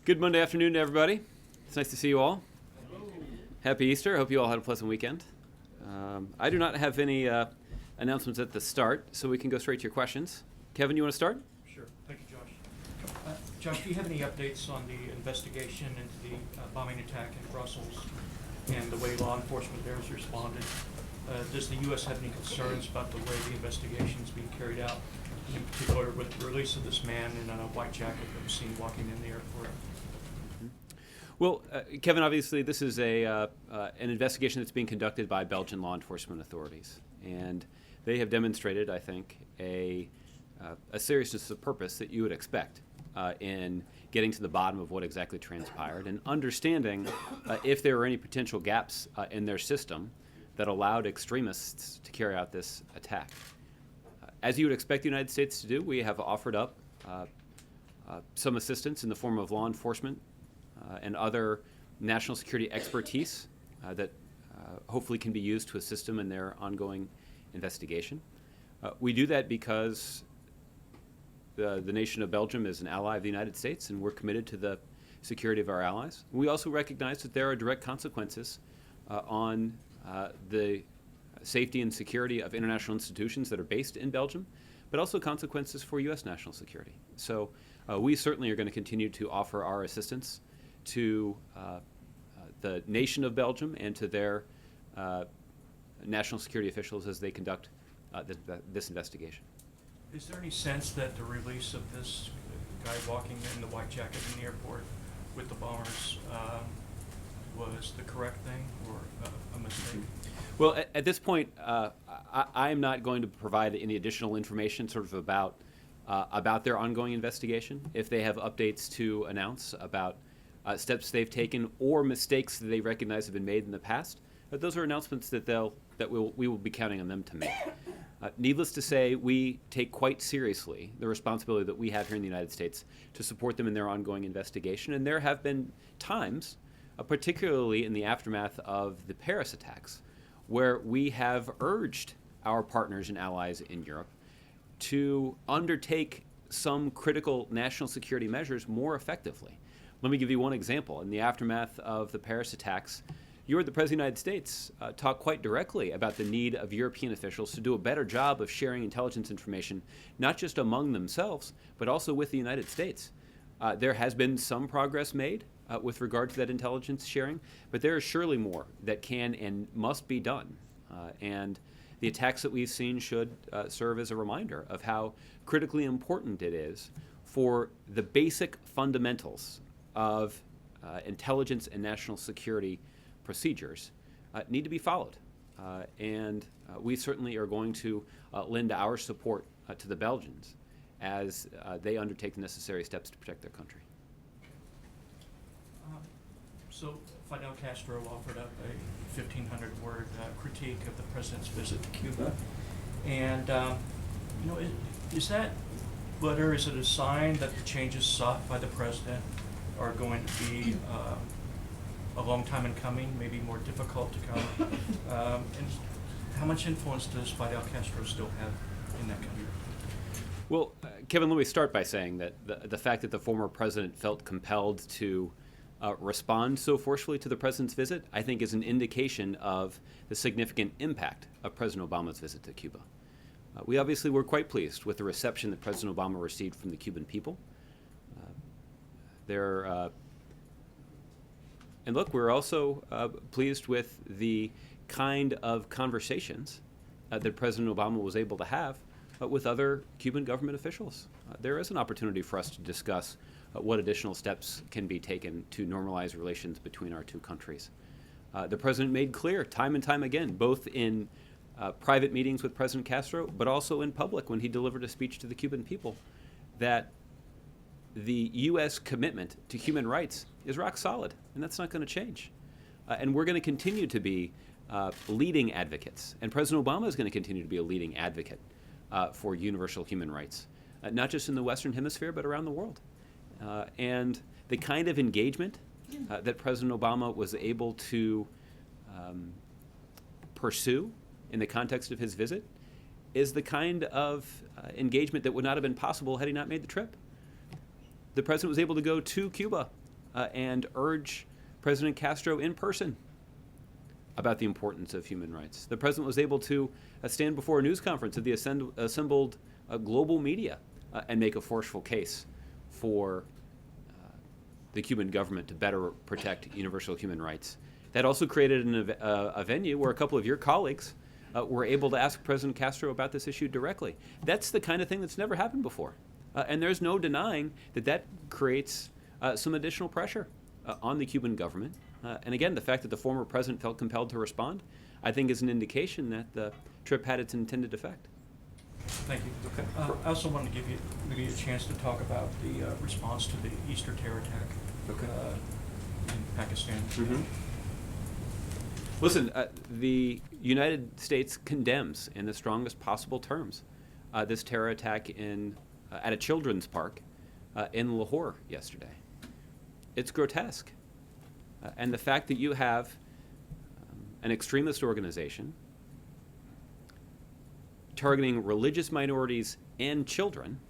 Good Monday afternoon to everybody. It's nice to see you all. Happy Easter. I hope you all had a pleasant weekend. I do not have any announcements at the start, so we can go straight to your questions. Kevin, you want to start? Sure. Thank you, Josh. Josh, do you have any updates on the investigation into the bombing attack in Brussels and the way law enforcement there has responded? Does the U.S. have any concerns about the way the investigation is being carried out, in particular with the release of this man in a white jacket that was seen walking in the airport? Well, Kevin, obviously this is an investigation that's being conducted by Belgian law enforcement authorities, and they have demonstrated, I think, a seriousness of purpose that you would expect in getting to the bottom of what exactly transpired and understanding if there were any potential gaps in their system that allowed extremists to carry out this attack. As you would expect the United States to do, we have offered up some assistance in the form of law enforcement and other national security expertise that hopefully can be used to assist them in their ongoing investigation. We do that because the nation of Belgium is an ally of the United States, and we're committed to the security of our allies. We also recognize that there are direct consequences on the safety and security of international institutions that are based in Belgium, but also consequences for U.S. national security. So we certainly are going to continue to offer our assistance to the nation of Belgium and to their national security officials as they conduct this investigation. Is there any sense that the release of this guy walking in the white jacket in the airport with the bombers was the correct thing or a mistake? Well, at this point, I am not going to provide any additional information sort of about their ongoing investigation. If they have updates to announce about steps they've taken or mistakes that they recognize have been made in the past, those are announcements that we will be counting on them to make. Needless to say, we take quite seriously the responsibility that we have here in the United States to support them in their ongoing investigation, and there have been times, particularly in the aftermath of the Paris attacks, where we have urged our partners and allies in Europe to undertake some critical national security measures more effectively. Let me give you one example. In the aftermath of the Paris attacks, you heard the President of the United States talk quite directly about the need of European officials to do a better job of sharing intelligence information, not just among themselves, but also with the United States. There has been some progress made with regard to that intelligence sharing, but there is surely more that can and must be done. And the attacks that we've seen should serve as a reminder of how critically important it is for the basic fundamentals of intelligence and national security procedures need to be followed. And we certainly are going to lend our support to the Belgians as they undertake the necessary steps to protect their country. So Fidel Castro offered up a 1,500-word critique of the president's visit to Cuba. And, is that letter, is it a sign that the changes sought by the president are going to be a long time in coming, maybe more difficult to come? And how much influence does Fidel Castro still have in that country? Well, Kevin, let me start by saying that the fact that the former president felt compelled to respond so forcefully to the president's visit, I think is an indication of the significant impact of President Obama's visit to Cuba. We obviously were quite pleased with the reception that President Obama received from the Cuban people. And look, we're also pleased with the kind of conversations that President Obama was able to have with other Cuban government officials. There is an opportunity for us to discuss what additional steps can be taken to normalize relations between our two countries. The president made clear time and time again, both in private meetings with President Castro, but also in public when he delivered a speech to the Cuban people, that the U.S. commitment to human rights is rock solid, and that's not going to change. And we're going to continue to be leading advocates, and President Obama is going to continue to be a leading advocate for universal human rights, not just in the Western Hemisphere, but around the world. And the kind of engagement that President Obama was able to pursue in the context of his visit is the kind of engagement that would not have been possible had he not made the trip. The president was able to go to Cuba and urge President Castro in person about the importance of human rights. The president was able to stand before a news conference of the assembled global media and make a forceful case for the Cuban government to better protect universal human rights. That also created a venue where a couple of your colleagues were able to ask President Castro about this issue directly. That's the kind of thing that's never happened before. And there's no denying that that creates some additional pressure on the Cuban government. And again, the fact that the former president felt compelled to respond, I think, is an indication that the trip had its intended effect. Thank you. Okay. I also wanted to give you a chance to talk about the response to the Easter terror attack in Pakistan. Mm-hmm. Listen, the United States condemns in the strongest possible terms this terror attack at a children's park in Lahore yesterday. It's grotesque. And the fact that you have an extremist organization targeting religious minorities and children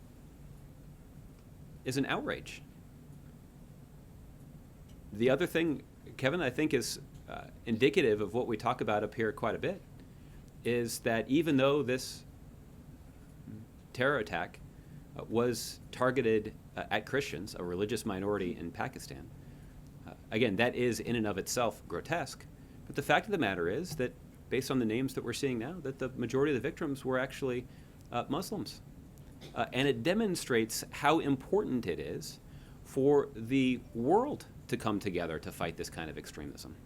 is an outrage. The other thing, Kevin, I think is indicative of what we talk about up here quite a bit, is that even though this terror attack was targeted at Christians, a religious minority in Pakistan, again, that is in and of itself grotesque. But the fact of the matter is that, based on the names that we're seeing now, that the majority of the victims were actually Muslims. And it demonstrates how important it is for the world to come together to fight this kind of extremism.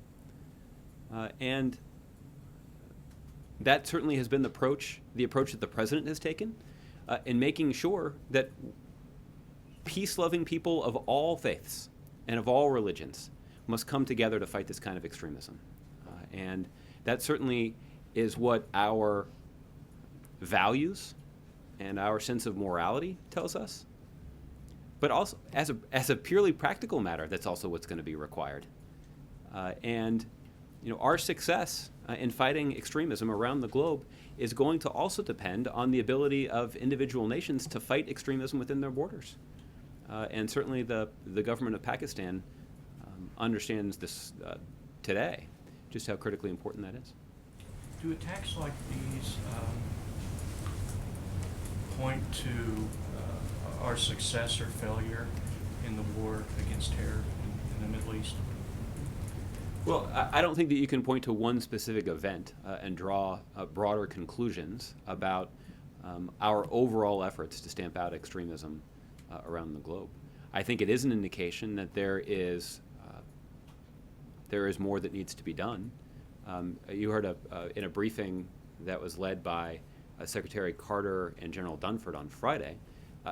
And that certainly has been the approach that the president has taken in making sure that peace-loving people of all faiths and of all religions must come together to fight this kind of extremism. And that certainly is what our values and our sense of morality tells us. But also, as a purely practical matter, that's also what's going to be required. And our success in fighting extremism around the globe is going to also depend on the ability of individual nations to fight extremism within their borders. And certainly the government of Pakistan understands this today, just how critically important that is. Do attacks like these point to our success or failure in the war against terror in the Middle East? Well, I don't think that you can point to one specific event and draw broader conclusions about our overall efforts to stamp out extremism around the globe. I think it is an indication that there is more that needs to be done. You heard in a briefing that was led by Secretary Carter and General Dunford on Friday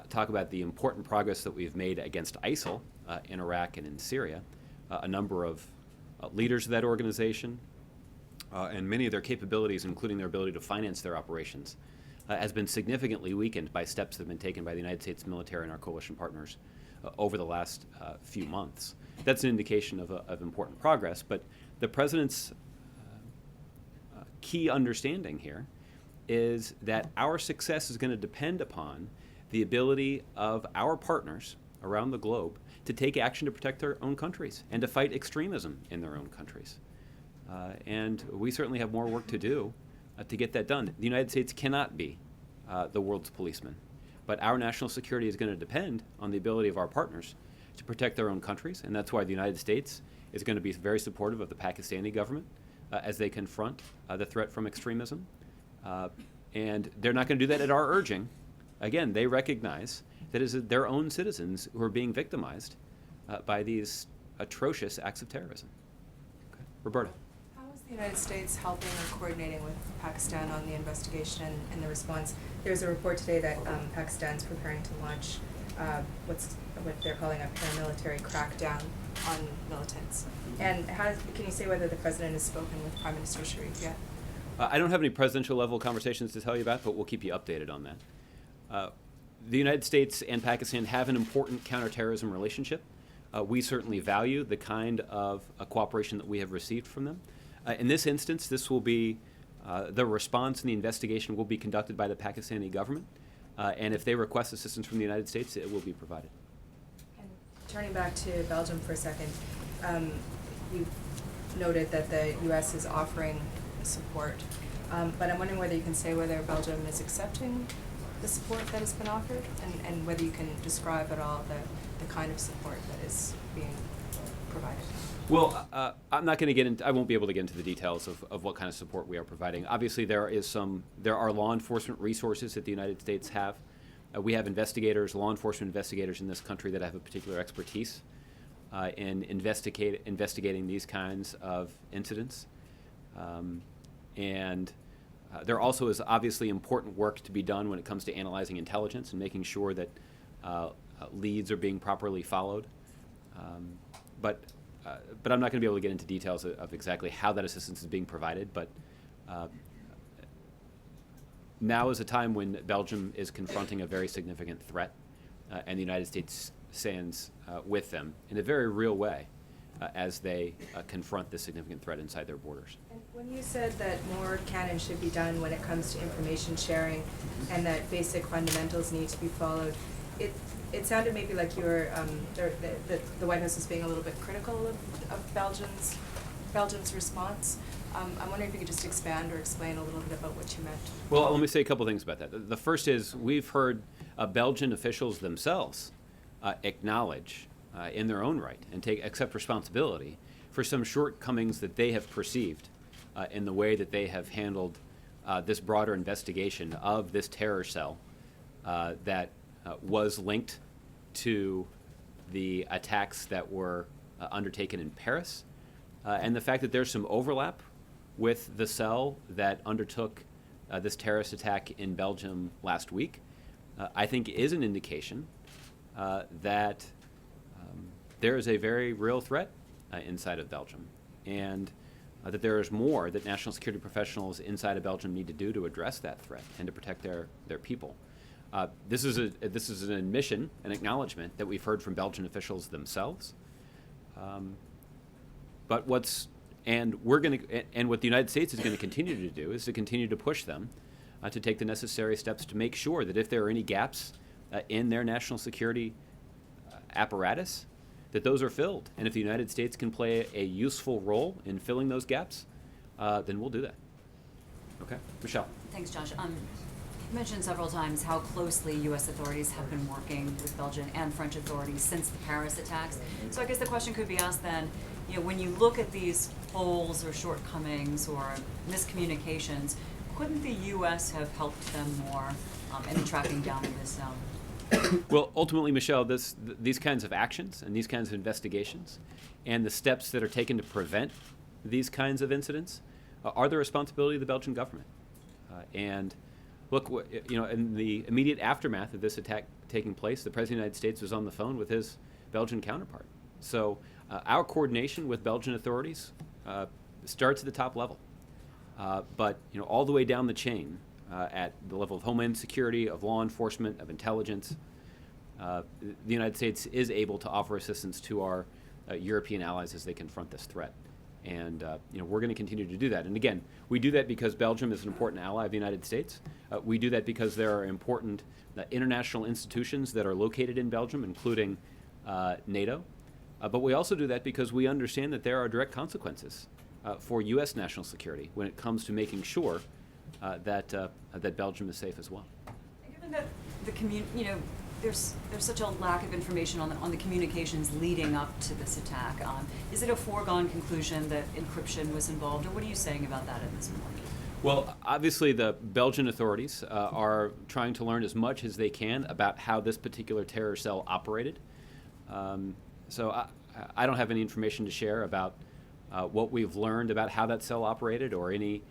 talk about the important progress that we've made against ISIL in Iraq and in Syria. A number of leaders of that organization and many of their capabilities, including their ability to finance their operations, has been significantly weakened by steps that have been taken by the United States military and our coalition partners over the last few months. That's an indication of important progress, but the president's key understanding here is that our success is going to depend upon the ability of our partners around the globe to take action to protect their own countries and to fight extremism in their own countries. And we certainly have more work to do to get that done. The United States cannot be the world's policeman, but our national security is going to depend on the ability of our partners to protect their own countries, and that's why the United States is going to be very supportive of the Pakistani government as they confront the threat from extremism. And they're not going to do that at our urging. Again, they recognize that it's their own citizens who are being victimized by these atrocious acts of terrorism. Okay. Roberta. How is the United States helping or coordinating with Pakistan on the investigation and the response? There's a report today that Pakistan's preparing to launch what they're calling a paramilitary crackdown on militants. And can you say whether the president has spoken with Prime Minister Sharif yet? I don't have any presidential level conversations to tell you about, but we'll keep you updated on that. The United States and Pakistan have an important counterterrorism relationship. We certainly value the kind of cooperation that we have received from them. In this instance, this will be the response and the investigation will be conducted by the Pakistani government. And if they request assistance from the United States, it will be provided. And Turning back to Belgium for a second, you noted that the U.S. is offering support, but I'm wondering whether you can say whether Belgium is accepting the support that has been offered, and whether you can describe at all the kind of support that is being provided. Well, I'm not going to get into. I won't be able to get into the details of what kind of support we are providing. Obviously, there are law enforcement resources that the United States have. We have investigators, law enforcement investigators in this country that have a particular expertise in investigating these kinds of incidents. And there also is obviously important work to be done when it comes to analyzing intelligence and making sure that leads are being properly followed. But I'm not going to be able to get into details of exactly how that assistance is being provided. But now is a time when Belgium is confronting a very significant threat, and the United States stands with them in a very real way as they confront this significant threat inside their borders. And when you said that more can and should be done when it comes to information sharing and that basic fundamentals need to be followed, it sounded maybe like you were the White House is being a little bit critical of Belgium's response. I'm wondering if you could just expand or explain a little bit about what you meant. Well, let me say a couple things about that. The first is we've heard Belgian officials themselves acknowledge in their own right and accept responsibility for some shortcomings that they have perceived in the way that they have handled this broader investigation of this terror cell that was linked to the attacks that were undertaken in Paris, and the fact that there's some overlap with the cell that undertook this terrorist attack in Belgium last week, I think is an indication that there is a very real threat inside of Belgium, and that there is more that national security professionals inside of Belgium need to do to address that threat and to protect their people. This is an admission, an acknowledgement that we've heard from Belgian officials themselves. But what the United States is going to continue to do is to continue to push them to take the necessary steps to make sure that if there are any gaps in their national security apparatus, that those are filled. And if the United States can play a useful role in filling those gaps, then we'll do that. Okay, Michelle. Thanks, Josh. You mentioned several times how closely U.S. authorities have been working with Belgian and French authorities since the Paris attacks. So I guess the question could be asked then, when you look at these holes or shortcomings or miscommunications, couldn't the U.S. have helped them more in tracking down this zone? Well, ultimately, Michelle, these kinds of actions and these kinds of investigations and the steps that are taken to prevent these kinds of incidents are the responsibility of the Belgian government. And look, in the immediate aftermath of this attack taking place, the President of the United States was on the phone with his Belgian counterpart. So our coordination with Belgian authorities starts at the top level. But all the way down the chain, at the level of Homeland Security, of law enforcement, of intelligence, the United States is able to offer assistance to our European allies as they confront this threat. And we're going to continue to do that. And again, we do that because Belgium is an important ally of the United States. We do that because there are important international institutions that are located in Belgium, including NATO. But we also do that because we understand that there are direct consequences for U.S. national security when it comes to making sure that Belgium is safe as well. And given that there's such a lack of information on the communications leading up to this attack, is it a foregone conclusion that encryption was involved, or what are you saying about that at this point? Well, obviously the Belgian authorities are trying to learn as much as they can about how this particular terror cell operated. So I don't have any information to share about what we've learned about how that cell operated or any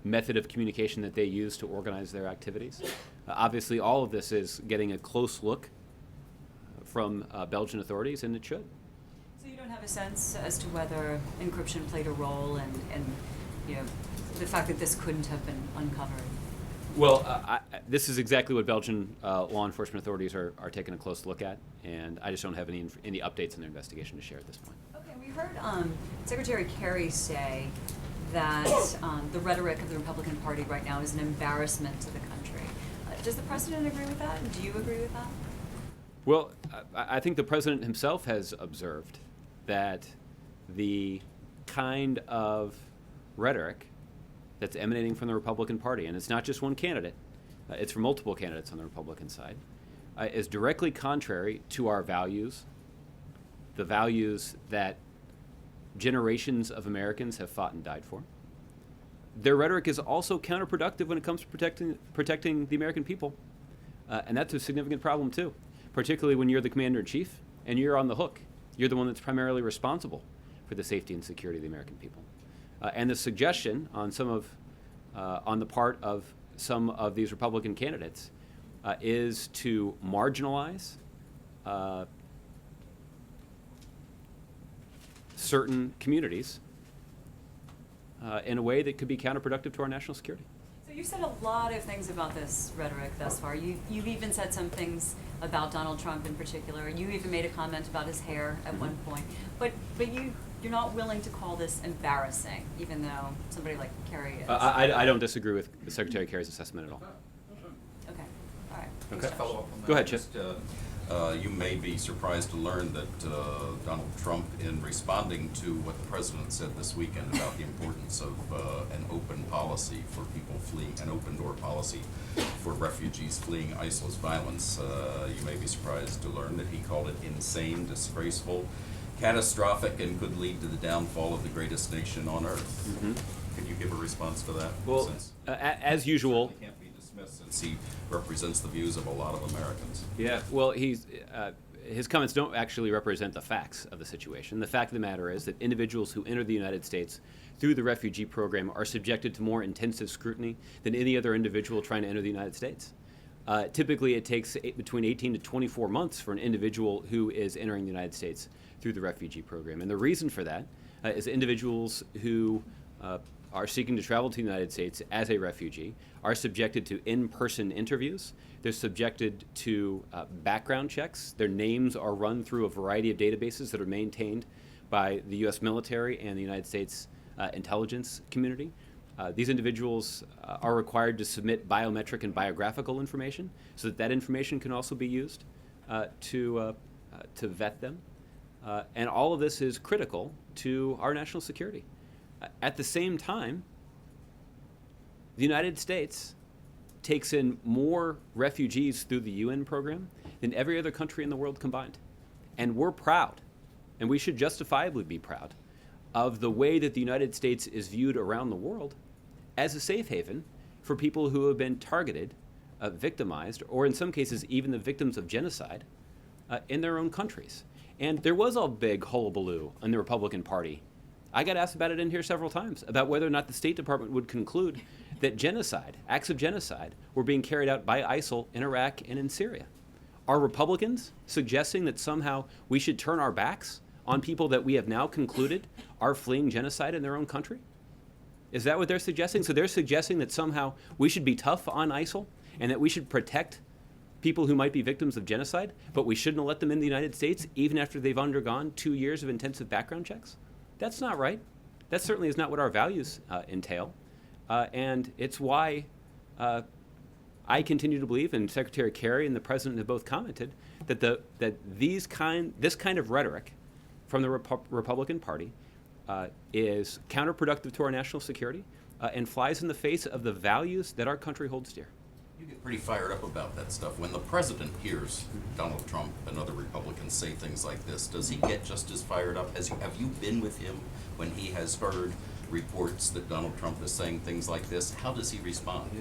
method of communication that they use to organize their activities. Obviously, all of this is getting a close look from Belgian authorities, and it should. So you don't have a sense as to whether encryption played a role and the fact that this couldn't have been uncovered? Well, this is exactly what Belgian law enforcement authorities are taking a close look at, and I just don't have any updates in their investigation to share at this point. Okay, we heard Secretary Kerry say that the rhetoric of the Republican Party right now is an embarrassment to the country. Does the president agree with that? Do you agree with that? Well, I think the president himself has observed that the kind of rhetoric that's emanating from the Republican Party, and it's not just one candidate, it's from multiple candidates on the Republican side, is directly contrary to our values, the values that generations of Americans have fought and died for. Their rhetoric is also counterproductive when it comes to protecting the American people, and that's a significant problem too, particularly when you're the commander-in-chief and you're on the hook. You're the one that's primarily responsible for the safety and security of the American people. And the suggestion on on the part of some of these Republican candidates is to marginalize certain communities in a way that could be counterproductive to our national security. So you've said a lot of things about this rhetoric thus far. You've even said some things about Donald Trump in particular. You even made a comment about his hair at one point. But you're not willing to call this embarrassing, even though somebody like Kerry is. I don't disagree with Secretary Kerry's assessment at all. Okay, all right. Okay. Just follow up on that. Go ahead, Chip. You may be surprised to learn that Donald Trump, in responding to what the president said this weekend about the importance of an open policy for people fleeing, an open door policy for refugees fleeing ISIL's violence, you may be surprised to learn that he called it insane, disgraceful, catastrophic, and could lead to the downfall of the greatest nation on earth. Mm-hmm. Could you give a response to that? Well, Since as usual. certainly can't be dismissed since he represents the views of a lot of Americans. Yeah, well, his comments don't actually represent the facts of the situation. The fact of the matter is that individuals who enter the United States through the refugee program are subjected to more intensive scrutiny than any other individual trying to enter the United States. Typically, it takes between 18 to 24 months for an individual who is entering the United States through the refugee program. And the reason for that is individuals who are seeking to travel to the United States as a refugee are subjected to in-person interviews. They're subjected to background checks. Their names are run through a variety of databases that are maintained by the U.S. military and the United States intelligence community. These individuals are required to submit biometric and biographical information so that that information can also be used to vet them. And all of this is critical to our national security. At the same time, the United States takes in more refugees through the UN program than every other country in the world combined. And we're proud, and we should justifiably be proud, of the way that the United States is viewed around the world as a safe haven for people who have been targeted, victimized, or in some cases even the victims of genocide in their own countries. And there was a big hullabaloo in the Republican Party. I got asked about it in here several times, about whether or not the State Department would conclude that genocide, acts of genocide, were being carried out by ISIL in Iraq and in Syria. Are Republicans suggesting that somehow we should turn our backs on people that we have now concluded are fleeing genocide in their own country? Is that what they're suggesting? So they're suggesting that somehow we should be tough on ISIL and that we should protect people who might be victims of genocide, but we shouldn't let them in the United States even after they've undergone 2 years of intensive background checks? That's not right. That certainly is not what our values entail. And it's why I continue to believe, and Secretary Kerry and the President have both commented, that this kind of rhetoric from the Republican Party is counterproductive to our national security and flies in the face of the values that our country holds dear. You get pretty fired up about that stuff. When the president hears Donald Trump and other Republicans say things like this, does he get just as fired up? Have you been with him when he has heard reports that Donald Trump is saying things like this? How does he respond?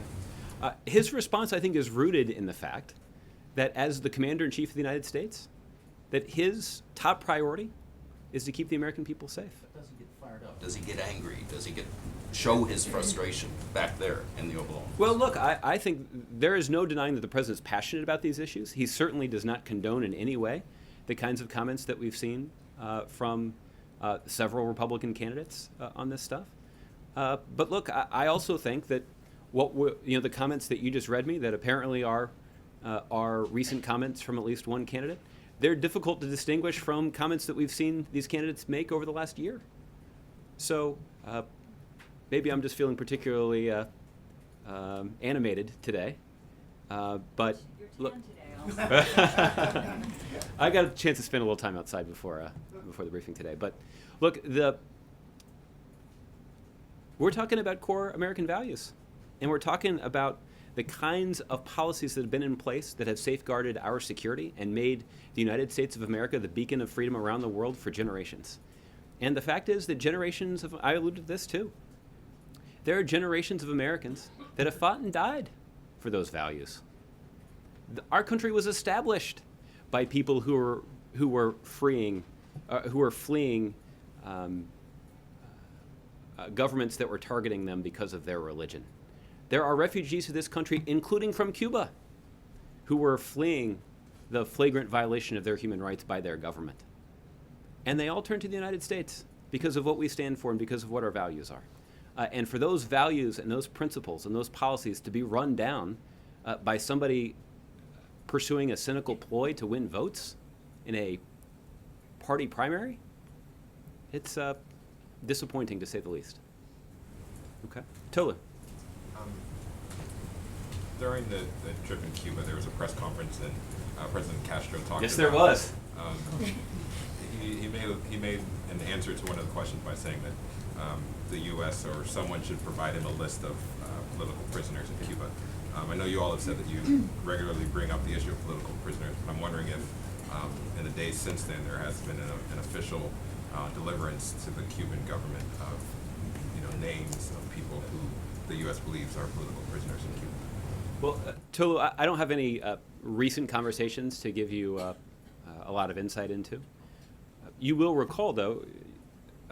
His response, I think, is rooted in the fact that as the Commander-in-Chief of the United States, that his top priority is to keep the American people safe. But does he get fired up? Does he get angry? Does he show his frustration back there in the Oval Office? Well, look, I think there is no denying that the president's passionate about these issues. He certainly does not condone in any way the kinds of comments that we've seen from several Republican candidates on this stuff. But look, I also think that the comments that you just read me, that apparently are recent comments from at least one candidate, they're difficult to distinguish from comments that we've seen these candidates make over the last year. So maybe I'm just feeling particularly animated today. But You're look, tan today I got a chance to spend a little time outside before the briefing today. But look, we're talking about core American values, and we're talking about the kinds of policies that have been in place that have safeguarded our security and made the United States of America the beacon of freedom around the world for generations. And the fact is that I alluded to this too, there are generations of Americans that have fought and died for those values. Our country was established by people who were fleeing governments that were targeting them because of their religion. There are refugees to this country, including from Cuba, who were fleeing the flagrant violation of their human rights by their government. And they all turned to the United States because of what we stand for and because of what our values are. And for those values and those principles and those policies to be run down by somebody pursuing a cynical ploy to win votes in a party primary, it's disappointing to say the least. Okay. Tolu. During the trip in Cuba, there was a press conference and President Castro talked Yes, about... there was. He made an answer to one of the questions by saying that the U.S. or someone should provide him a list of political prisoners in Cuba. I know you all have said that you regularly bring up the issue of political prisoners, but I'm wondering if in the days since then there has been an official deliverance to the Cuban government of names of people who the U.S. believes are political prisoners in Cuba. Well, Tolu, I don't have any recent conversations to give you a lot of insight into. You will recall, though,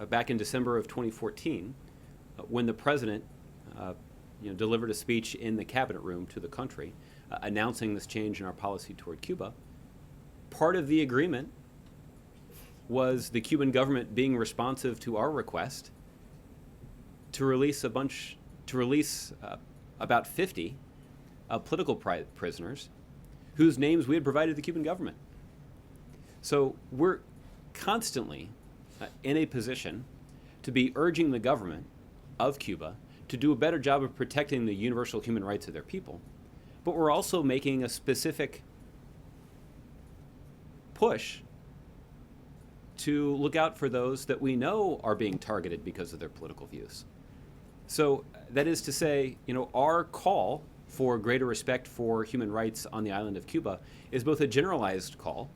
back in December of 2014, when the president delivered a speech in the cabinet room to the country announcing this change in our policy toward Cuba, part of the agreement was the Cuban government being responsive to our request to release about 50 political prisoners whose names we had provided the Cuban government. So we're constantly in a position to be urging the government of Cuba to do a better job of protecting the universal human rights of their people. But we're also making a specific push to look out for those that we know are being targeted because of their political views. So that is to say, our call for greater respect for human rights on the island of Cuba is both a generalized call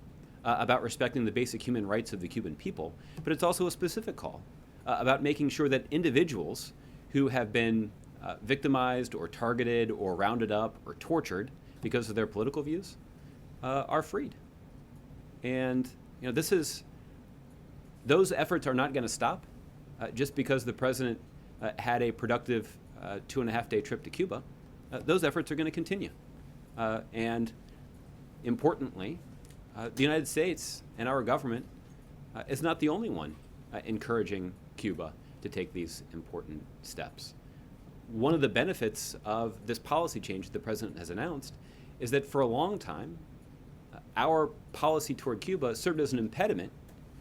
about respecting the basic human rights of the Cuban people, but it's also a specific call about making sure that individuals who have been victimized or targeted or rounded up or tortured because of their political views are freed. And those efforts are not going to stop just because the president had a productive 2.5-day trip to Cuba. Those efforts are going to continue. And importantly, the United States and our government is not the only one encouraging Cuba to take these important steps. One of the benefits of this policy change the president has announced is that for a long time, our policy toward Cuba served as an impediment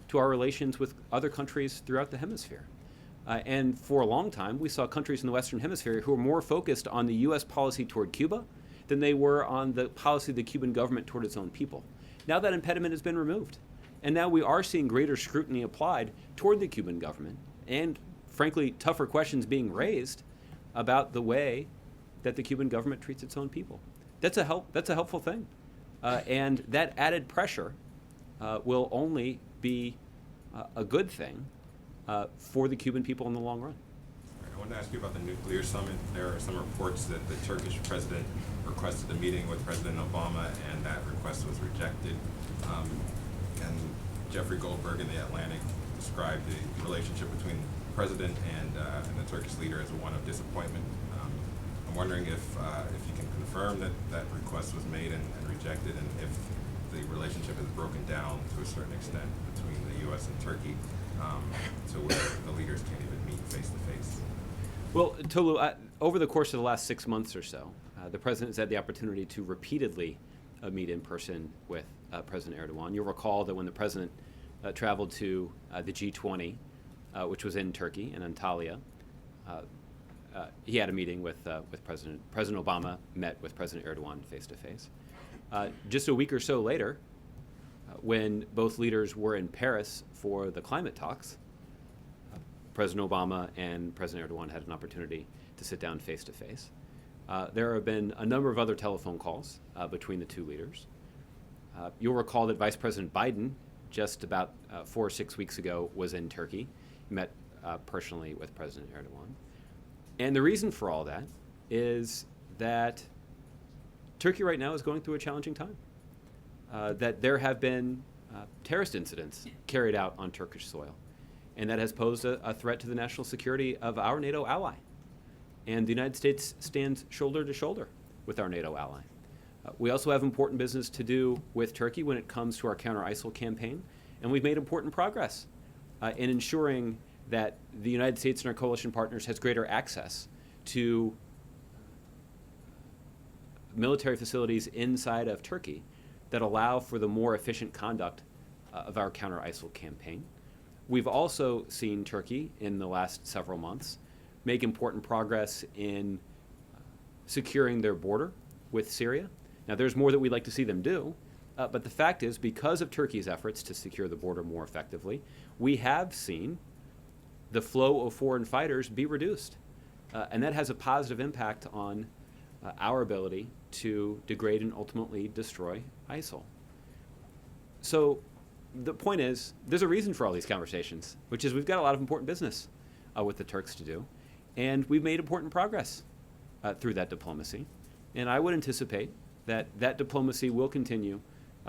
to our relations with other countries throughout the hemisphere. And for a long time, we saw countries in the Western Hemisphere who were more focused on the U.S. policy toward Cuba than they were on the policy of the Cuban government toward its own people. Now that impediment has been removed. And now we are seeing greater scrutiny applied toward the Cuban government and, frankly, tougher questions being raised about the way that the Cuban government treats its own people. That's a helpful thing. And that added pressure will only be a good thing for the Cuban people in the long run. I wanted to ask you about the nuclear summit. There are some reports that the Turkish president requested a meeting with President Obama, and that request was rejected. And Jeffrey Goldberg in The Atlantic described the relationship between the president and the Turkish leader as one of disappointment. I'm wondering if you can confirm that that request was made and rejected, and if the relationship is broken down to a certain extent between the U.S. and Turkey to where the leaders can't even meet face to face. Well, Tolu, over the course of the last 6 months or so, the president has had the opportunity to repeatedly meet in person with President Erdogan. You'll recall that when the president traveled to the G20, which was in Turkey, in Antalya, he had a meeting with President Obama, met with President Erdogan face to face. Just a week or so later, when both leaders were in Paris for the climate talks, President Obama and President Erdogan had an opportunity to sit down face to face. There have been a number of other telephone calls between the two leaders. You'll recall that Vice President Biden, just about 4 or 6 weeks ago, was in Turkey. He met personally with President Erdogan. And the reason for all that is that Turkey right now is going through a challenging time. That there have been terrorist incidents carried out on Turkish soil, and that has posed a threat to the national security of our NATO ally. And the United States stands shoulder to shoulder with our NATO ally. We also have important business to do with Turkey when it comes to our counter-ISIL campaign, and we've made important progress in ensuring that the United States and our coalition partners has greater access to military facilities inside of Turkey that allow for the more efficient conduct of our counter-ISIL campaign. We've also seen Turkey in the last several months make important progress in securing their border with Syria. Now, there's more that we'd like to see them do, but the fact is, because of Turkey's efforts to secure the border more effectively, we have seen the flow of foreign fighters be reduced. And that has a positive impact on our ability to degrade and ultimately destroy ISIL. So the point is, there's a reason for all these conversations, which is we've got a lot of important business with the Turks to do, and we've made important progress through that diplomacy. And I would anticipate that that diplomacy will continue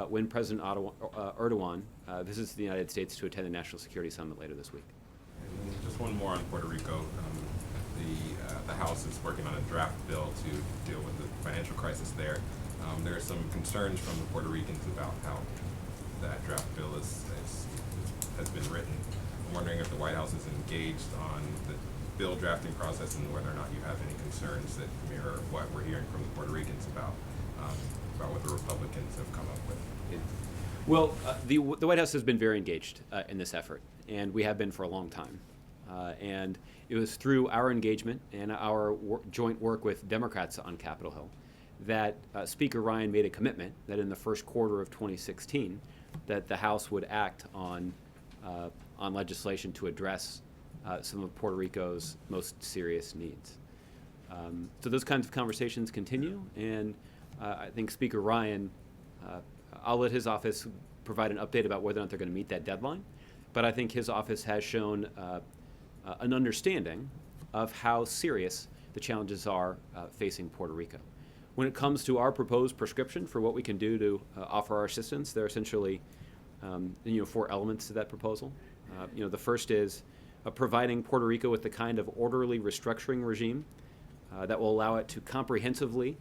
when President Erdogan visits the United States to attend the National Security Summit later this week. And just one more on Puerto Rico. The House is working on a draft bill to deal with the financial crisis there. There are some concerns from the Puerto Ricans about how that draft bill has been written. I'm wondering if the White House is engaged on the bill drafting process and whether or not you have any concerns that mirror what we're hearing from the Puerto Ricans about what the Republicans have come up with. Yeah. Well, the White House has been very engaged in this effort, and we have been for a long time. And it was through our engagement and our joint work with Democrats on Capitol Hill that Speaker Ryan made a commitment that in the first quarter of 2016 that the House would act on legislation to address some of Puerto Rico's most serious needs. So those kinds of conversations continue, and I think Speaker Ryan, I'll let his office provide an update about whether or not they're going to meet that deadline, but I think his office has shown an understanding of how serious the challenges are facing Puerto Rico. When it comes to our proposed prescription for what we can do to offer our assistance, there are essentially 4 elements to that proposal. The first is providing Puerto Rico with the kind of orderly restructuring regime that will allow it to comprehensively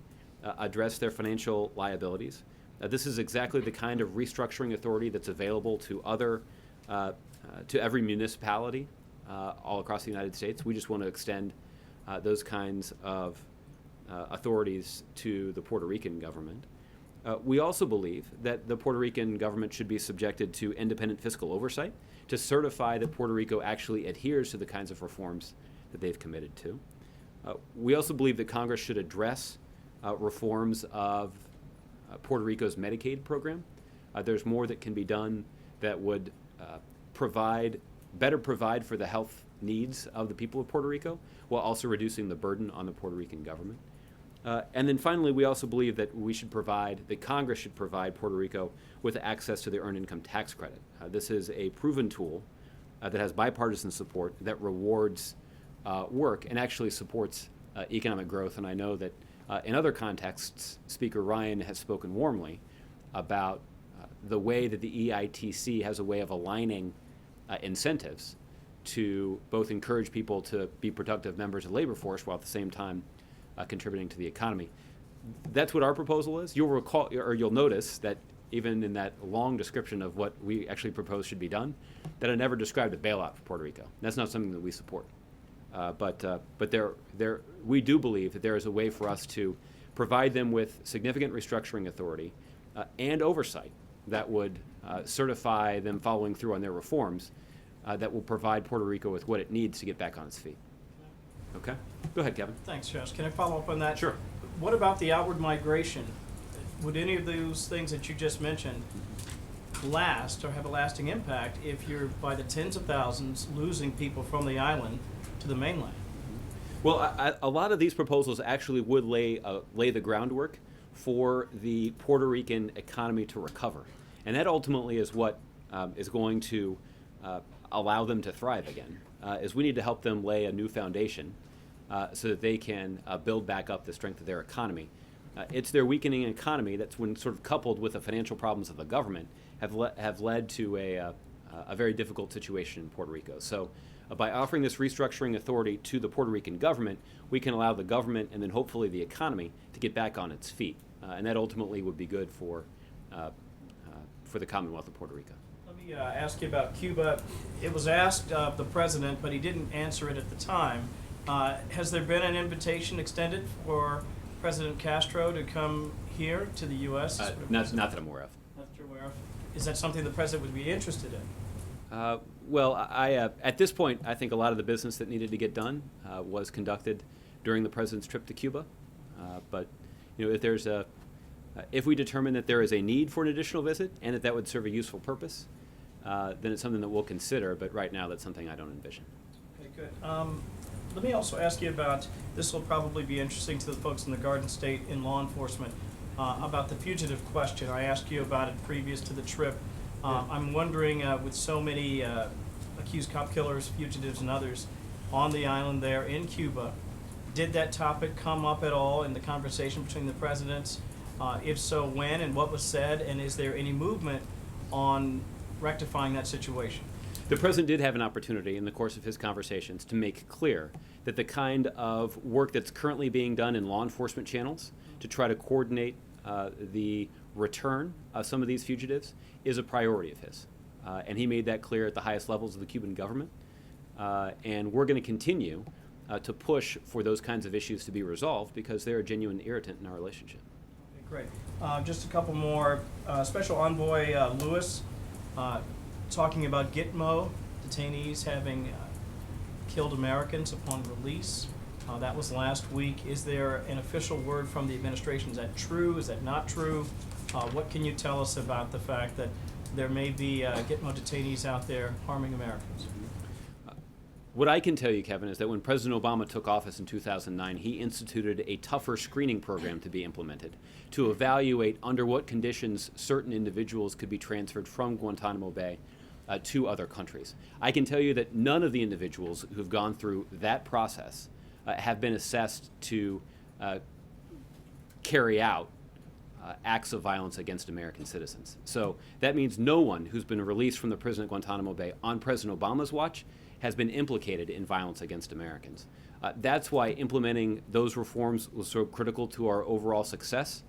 address their financial liabilities. This is exactly the kind of restructuring authority that's available to every municipality all across the United States. We just want to extend those kinds of authorities to the Puerto Rican government. We also believe that the Puerto Rican government should be subjected to independent fiscal oversight to certify that Puerto Rico actually adheres to the kinds of reforms that they've committed to. We also believe that Congress should address reforms of Puerto Rico's Medicaid program. There's more that can be done that would better provide for the health needs of the people of Puerto Rico, while also reducing the burden on the Puerto Rican government. And then finally, we also believe that Congress should provide Puerto Rico with access to the Earned Income Tax Credit. This is a proven tool that has bipartisan support that rewards work and actually supports economic growth. And I know that in other contexts, Speaker Ryan has spoken warmly about the way that the EITC has a way of aligning incentives to both encourage people to be productive members of the labor force while at the same time contributing to the economy. That's what our proposal is. You'll recall, or you'll notice that even in that long description of what we actually propose should be done, that I never described a bailout for Puerto Rico. That's not something that we support. But we do believe that there is a way for us to provide them with significant restructuring authority and oversight that would certify them following through on their reforms that will provide Puerto Rico with what it needs to get back on its feet. Okay? Go ahead, Kevin. Thanks, Josh. Can I follow up on that? Sure. What about the outward migration? would any of those things that you just mentioned last or have a lasting impact if you're by the tens of thousands losing people from the island to the mainland? Well, a lot of these proposals actually would lay the groundwork for the Puerto Rican economy to recover, and that ultimately is what is going to allow them to thrive again. Is we need to help them lay a new foundation so that they can build back up the strength of their economy. It's their weakening economy that's, when sort of coupled with the financial problems of the government, have led to a very difficult situation in Puerto Rico. So by offering this restructuring authority to the Puerto Rican government, we can allow the government and then hopefully the economy to get back on its feet. And that ultimately would be good for the Commonwealth of Puerto Rico. Let me ask you about Cuba. It was asked of the president, but he didn't answer it at the time. Has there been an invitation extended for President Castro to come here to the U.S.? Not that I'm aware of. Not that you're aware of. Is that something the president would be interested in? Well, at this point, I think a lot of the business that needed to get done was conducted during the president's trip to Cuba. But if we determine that there is a need for an additional visit and that would serve a useful purpose, then it's something that we'll consider. But right now, that's something I don't envision. Okay, good. Let me also ask you about, this will probably be interesting to the folks in the Garden State in law enforcement, about the fugitive question. I asked you about it previous to the trip. I'm wondering, with so many accused cop killers, fugitives, and others on the island there in Cuba, did that topic come up at all in the conversation between the presidents? If so, when and what was said, and is there any movement on rectifying that situation? The president did have an opportunity in the course of his conversations to make clear that the kind of work that's currently being done in law enforcement channels to try to coordinate the return of some of these fugitives is a priority of his. And he made that clear at the highest levels of the Cuban government. And we're going to continue to push for those kinds of issues to be resolved because they're a genuine irritant in our relationship. Okay, great. Just a couple more. Special Envoy Lewis talking about Gitmo detainees having killed Americans upon release. That was last week. Is there an official word from the administration? Is that true? Is that not true? What can you tell us about the fact that there may be Gitmo detainees out there harming Americans? What I can tell you, Kevin, is that when President Obama took office in 2009, he instituted a tougher screening program to be implemented to evaluate under what conditions certain individuals could be transferred from Guantanamo Bay to other countries. I can tell you that none of the individuals who've gone through that process have been assessed to carry out acts of violence against American citizens. So that means no one who's been released from the prison at Guantanamo Bay on President Obama's watch has been implicated in violence against Americans. That's why implementing those reforms was so critical to our overall success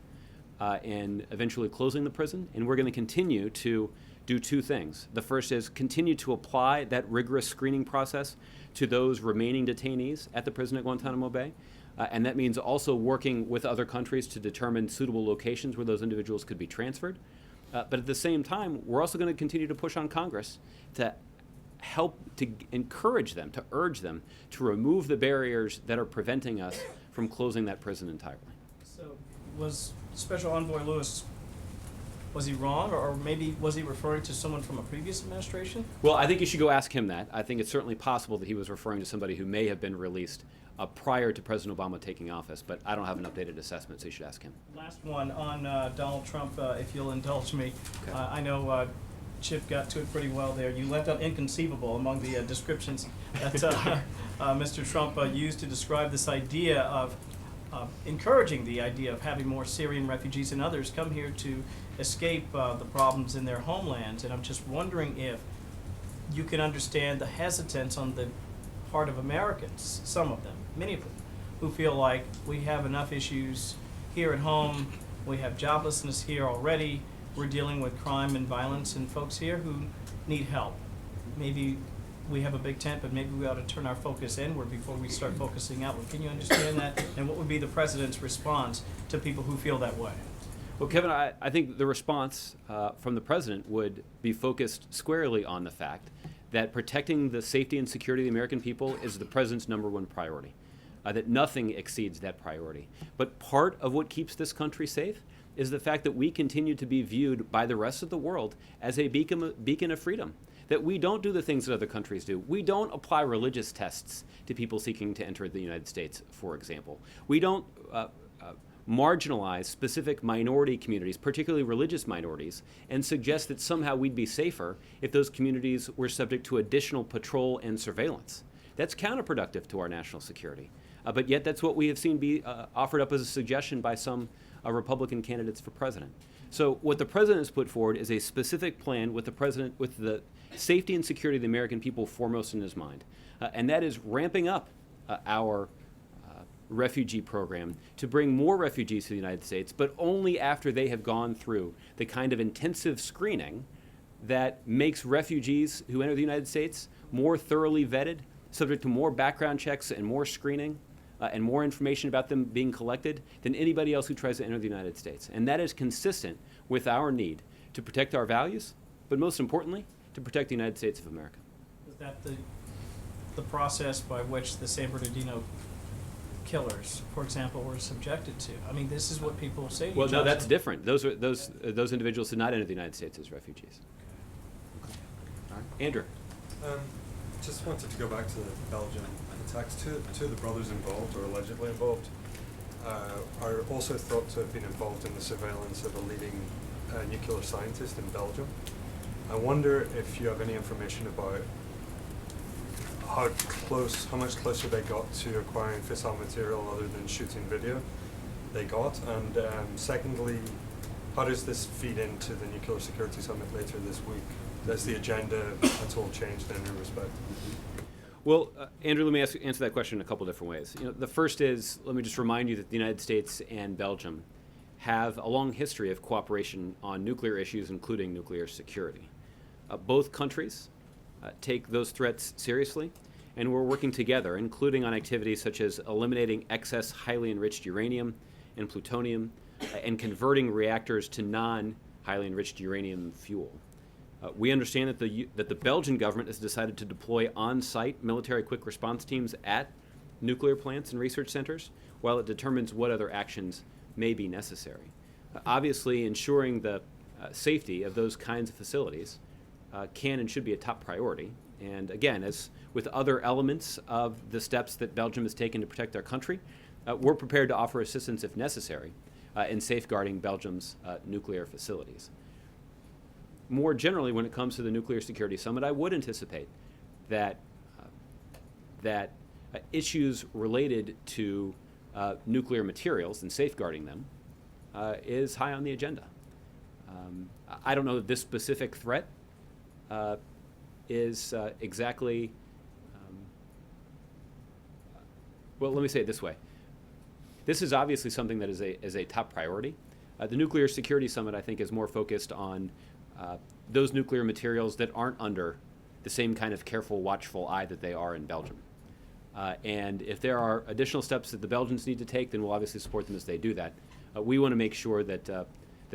in eventually closing the prison. And we're going to continue to do two things. The first is continue to apply that rigorous screening process to those remaining detainees at the prison at Guantanamo Bay. And that means also working with other countries to determine suitable locations where those individuals could be transferred. But at the same time, we're also going to continue to push on Congress to help to encourage them, to urge them to remove the barriers that are preventing us from closing that prison entirely. So was Special Envoy Lewis, was he wrong, or maybe was he referring to someone from a previous administration? Well, I think you should go ask him that. I think it's certainly possible that he was referring to somebody who may have been released prior to President Obama taking office, but I don't have an updated assessment, so you should ask him. Last one on Donald Trump, if you'll indulge me. Okay. I know Chip got to it pretty well there. You left out inconceivable among the descriptions that Mr. Trump used to describe this idea of encouraging the idea of having more Syrian refugees and others come here to escape the problems in their homelands. And I'm just wondering if you can understand the hesitance on the part of Americans, some of them, many of them, who feel like we have enough issues here at home, we have joblessness here already, we're dealing with crime and violence and folks here who need help. Maybe we have a big tent, but maybe we ought to turn our focus inward before we start focusing outward. Can you understand that? And what would be the president's response to people who feel that way? Well, Kevin, I think the response from the president would be focused squarely on the fact that protecting the safety and security of the American people is the president's #1 priority, that nothing exceeds that priority. But part of what keeps this country safe is the fact that we continue to be viewed by the rest of the world as a beacon of freedom. That we don't do the things that other countries do. We don't apply religious tests to people seeking to enter the United States, for example. We don't marginalize specific minority communities, particularly religious minorities, and suggest that somehow we'd be safer if those communities were subject to additional patrol and surveillance. That's counterproductive to our national security. But yet that's what we have seen be offered up as a suggestion by some Republican candidates for president. So what the president has put forward is a specific plan with the safety and security of the American people foremost in his mind. And that is ramping up our refugee program to bring more refugees to the United States, but only after they have gone through the kind of intensive screening that makes refugees who enter the United States more thoroughly vetted, subject to more background checks and more screening and more information about them being collected than anybody else who tries to enter the United States. And that is consistent with our need to protect our values, but most importantly, to protect the United States of America. Is that the process by which the San Bernardino killers, for example, were subjected to? I mean, this is what people say to Well, each no, other. that's different. Those individuals did not enter the United States as refugees. Andrew. Just wanted to go back to the Belgian attacks. Two of the brothers involved, or allegedly involved, are also thought to have been involved in the surveillance of a leading nuclear scientist in Belgium. I wonder if you have any information about how much closer they got to acquiring fissile material other than shooting video they got, and secondly, how does this feed into the Nuclear Security Summit later this week? Has the agenda at all changed in any respect? Well, Andrew, let me answer that question in a couple different ways. The first is, let me just remind you that the United States and Belgium have a long history of cooperation on nuclear issues, including nuclear security. Both countries take those threats seriously, and we're working together, including on activities such as eliminating excess highly enriched uranium and plutonium, and converting reactors to non-highly enriched uranium fuel. We understand that the Belgian government has decided to deploy on-site military quick response teams at nuclear plants and research centers, while it determines what other actions may be necessary. Obviously, ensuring the safety of those kinds of facilities can and should be a top priority. And again, as with other elements of the steps that Belgium has taken to protect their country, we're prepared to offer assistance if necessary in safeguarding Belgium's nuclear facilities. More generally, when it comes to the Nuclear Security Summit, I would anticipate that issues related to nuclear materials and safeguarding them is high on the agenda. I don't know that this specific threat is exactly, well, let me say it this way. This is obviously something that is a top priority. The Nuclear Security Summit, I think, is more focused on those nuclear materials that aren't under the same kind of careful, watchful eye that they are in Belgium. And if there are additional steps that the Belgians need to take, then we'll obviously support them as they do that. We want to make sure that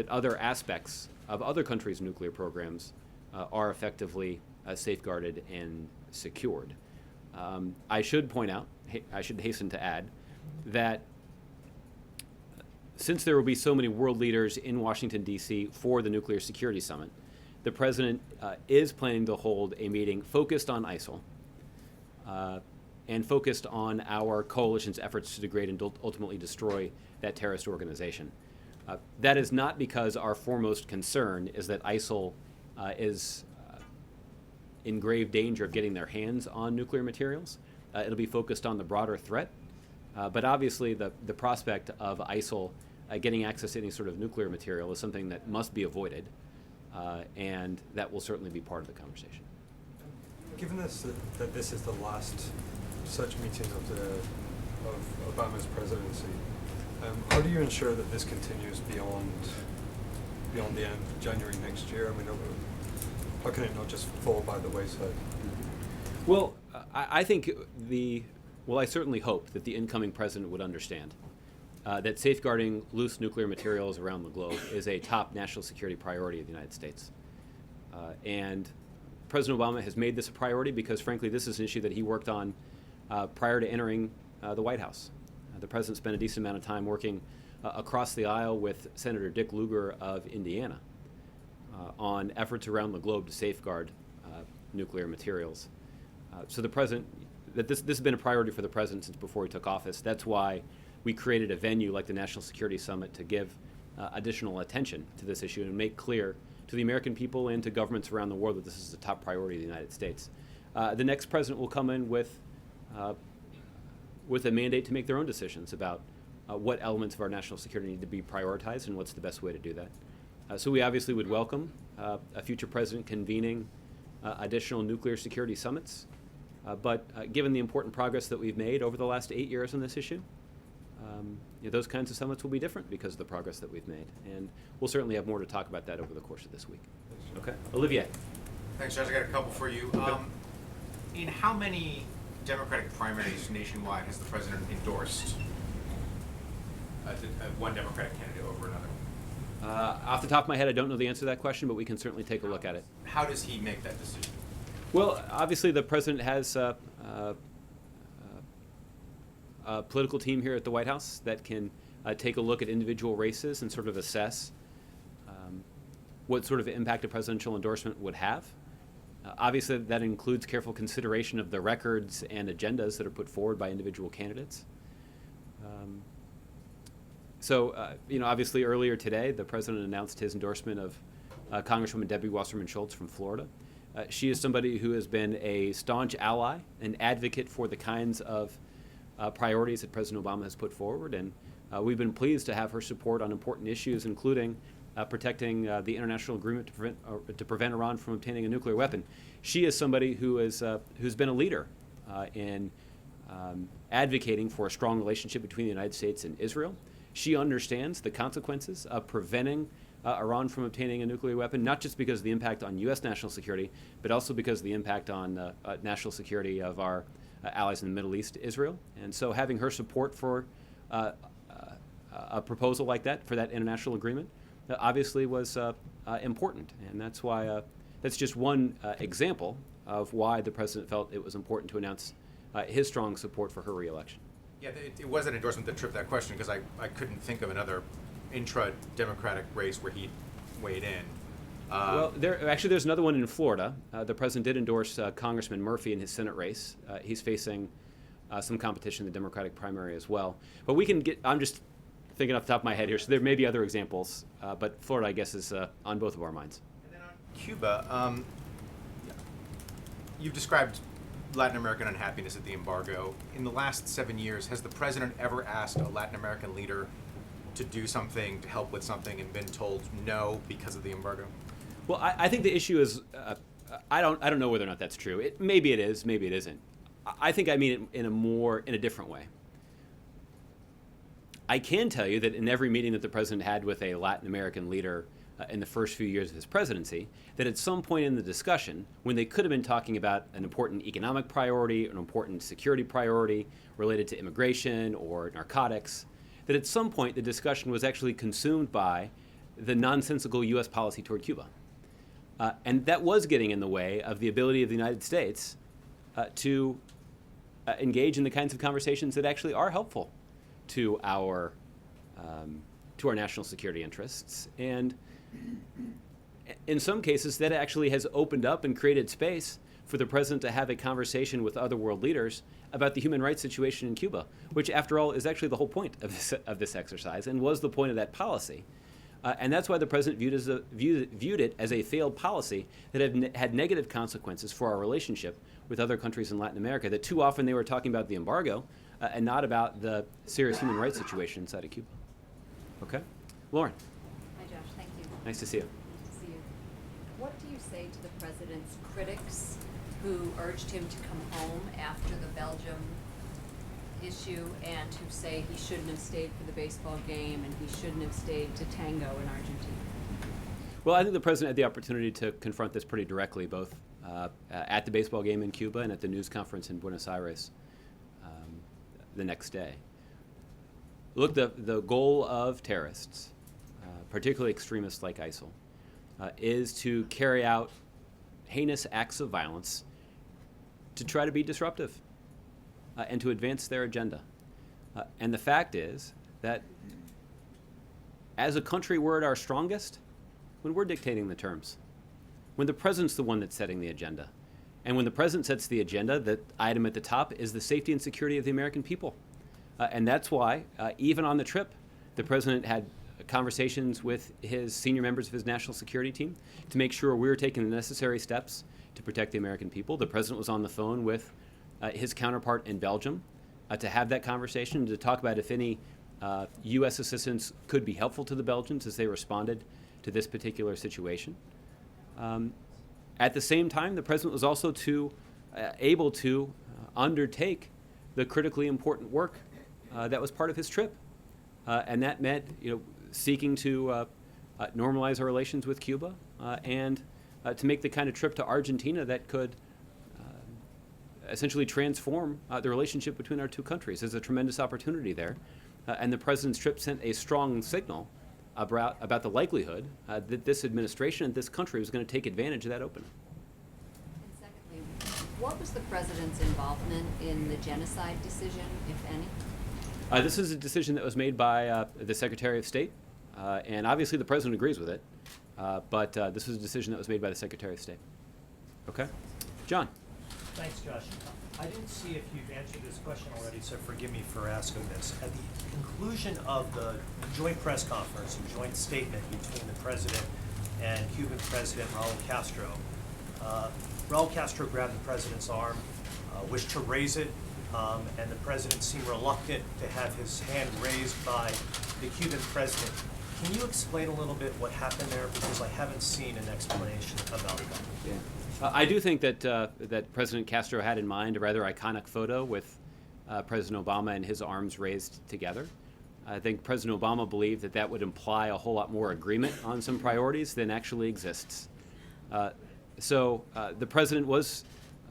other aspects of other countries' nuclear programs are effectively safeguarded and secured. I should point out, I should hasten to add, that since there will be so many world leaders in Washington, D.C. for the Nuclear Security Summit, the President is planning to hold a meeting focused on ISIL and focused on our coalition's efforts to degrade and ultimately destroy that terrorist organization. That is not because our foremost concern is that ISIL is in grave danger of getting their hands on nuclear materials. It'll be focused on the broader threat. But obviously, the prospect of ISIL getting access to any sort of nuclear material is something that must be avoided, and that will certainly be part of the conversation. Given that this is the last such meeting of Obama's presidency, how do you ensure that this continues beyond the end of January next year? I mean, how can it not just fall by the wayside? Well, I think I certainly hope that the incoming president would understand that safeguarding loose nuclear materials around the globe is a top national security priority of the United States. And President Obama has made this a priority because, frankly, this is an issue that he worked on prior to entering the White House. The president spent a decent amount of time working across the aisle with Senator Dick Lugar of Indiana on efforts around the globe to safeguard nuclear materials. So the president, this has been a priority for the president since before he took office. That's why we created a venue like the National Security Summit to give additional attention to this issue and make clear to the American people and to governments around the world that this is a top priority of the United States. The next president will come in with a mandate to make their own decisions about what elements of our national security need to be prioritized and what's the best way to do that. So we obviously would welcome a future president convening additional nuclear security summits. But given the important progress that we've made over the last 8 years on this issue, those kinds of summits will be different because of the progress that we've made. And we'll certainly have more to talk about that over the course of this week. Okay. Olivier. Thanks, Judge. I got a couple for you. In how many Democratic primaries nationwide has the president endorsed one Democratic candidate over another? Off the top of my head, I don't know the answer to that question, but we can certainly take a look at it. How does he make that decision? Well, obviously the president has a political team here at the White House that can take a look at individual races and sort of assess what sort of impact a presidential endorsement would have. Obviously, that includes careful consideration of the records and agendas that are put forward by individual candidates. Obviously earlier today, the president announced his endorsement of Congresswoman Debbie Wasserman Schultz from Florida. She is somebody who has been a staunch ally, an advocate for the kinds of priorities that President Obama has put forward, and we've been pleased to have her support on important issues, including protecting the international agreement to prevent Iran from obtaining a nuclear weapon. She is somebody who is who's been a leader in advocating for a strong relationship between the United States and Israel. She understands the consequences of preventing Iran from obtaining a nuclear weapon, not just because of the impact on U.S. national security, but also because of the impact on national security of our allies in the Middle East, Israel. And so having her support for a proposal like that, for that international agreement, obviously was important. And that's why, that's just one example of why the president felt it was important to announce his strong support for her reelection. Yeah, it was an endorsement that tripped that question because I couldn't think of another intra-Democratic race where he weighed in. Well, there's another one in Florida. The president did endorse Congressman Murphy in his Senate race. He's facing some competition in the Democratic primary as well. But we can get, I'm just thinking off the top of my head here, so there may be other examples, but Florida, I guess, is on both of our minds. And then on Cuba, you've described Latin American unhappiness at the embargo. In the last 7 years, has the president ever asked a Latin American leader to do something, to help with something, and been told no because of the embargo? Well, I think the issue is, I don't know whether or not that's true. Maybe it is, maybe it isn't. I think I mean it in a different way. I can tell you that in every meeting that the president had with a Latin American leader in the first few years of his presidency, that at some point in the discussion, when they could have been talking about an important economic priority, an important security priority related to immigration or narcotics, that at some point the discussion was actually consumed by the nonsensical U.S. policy toward Cuba. And that was getting in the way of the ability of the United States to engage in the kinds of conversations that actually are helpful to our national security interests. And in some cases, that actually has opened up and created space for the president to have a conversation with other world leaders about the human rights situation in Cuba, which, after all, is actually the whole point of this exercise and was the point of that policy. And that's why the president viewed it as a failed policy that had negative consequences for our relationship with other countries in Latin America, that too often they were talking about the embargo and not about the serious human rights situation inside of Cuba. Okay? Lauren. Hi, Josh. Thank you. Nice to see you. Nice to see you. What do you say to the president's critics who urged him to come home after the Belgium issue and who say he shouldn't have stayed for the baseball game and he shouldn't have stayed to tango in Argentina? Well, I think the president had the opportunity to confront this pretty directly, both at the baseball game in Cuba and at the news conference in Buenos Aires the next day. Look, the goal of terrorists, particularly extremists like ISIL, is to carry out heinous acts of violence to try to be disruptive and to advance their agenda. And the fact is that as a country, we're at our strongest when we're dictating the terms, when the president's the one that's setting the agenda. And when the president sets the agenda, the item at the top is the safety and security of the American people. And that's why, even on the trip, the president had conversations with his senior members of his national security team to make sure we were taking the necessary steps to protect the American people. The president was on the phone with his counterpart in Belgium to have that conversation, to talk about if any U.S. assistance could be helpful to the Belgians as they responded to this particular situation. At the same time, the president was also able to undertake the critically important work that was part of his trip, and that meant, seeking to normalize our relations with Cuba and to make the kind of trip to Argentina that could essentially transform the relationship between our two countries. There's a tremendous opportunity there, and the president's trip sent a strong signal about the likelihood that this administration and this country was going to take advantage of that opening. And secondly, what was the president's involvement in the genocide decision, if any? This is a decision that was made by the Secretary of State, and obviously the president agrees with it, but this was a decision that was made by the Secretary of State. Okay? John. Thanks, Josh. I didn't see if you've answered this question already, so forgive me for asking this. At the conclusion of the joint press conference, a joint statement between the president and Cuban President Raul Castro, Raul Castro grabbed the president's arm, wished to raise it, and the president seemed reluctant to have his hand raised by the Cuban president. Can you explain a little bit what happened there? Because I haven't seen an explanation about that. Yeah. I do think that President Castro had in mind a rather iconic photo with President Obama and his arms raised together. I think President Obama believed that that would imply a whole lot more agreement on some priorities than actually exists. So the president was,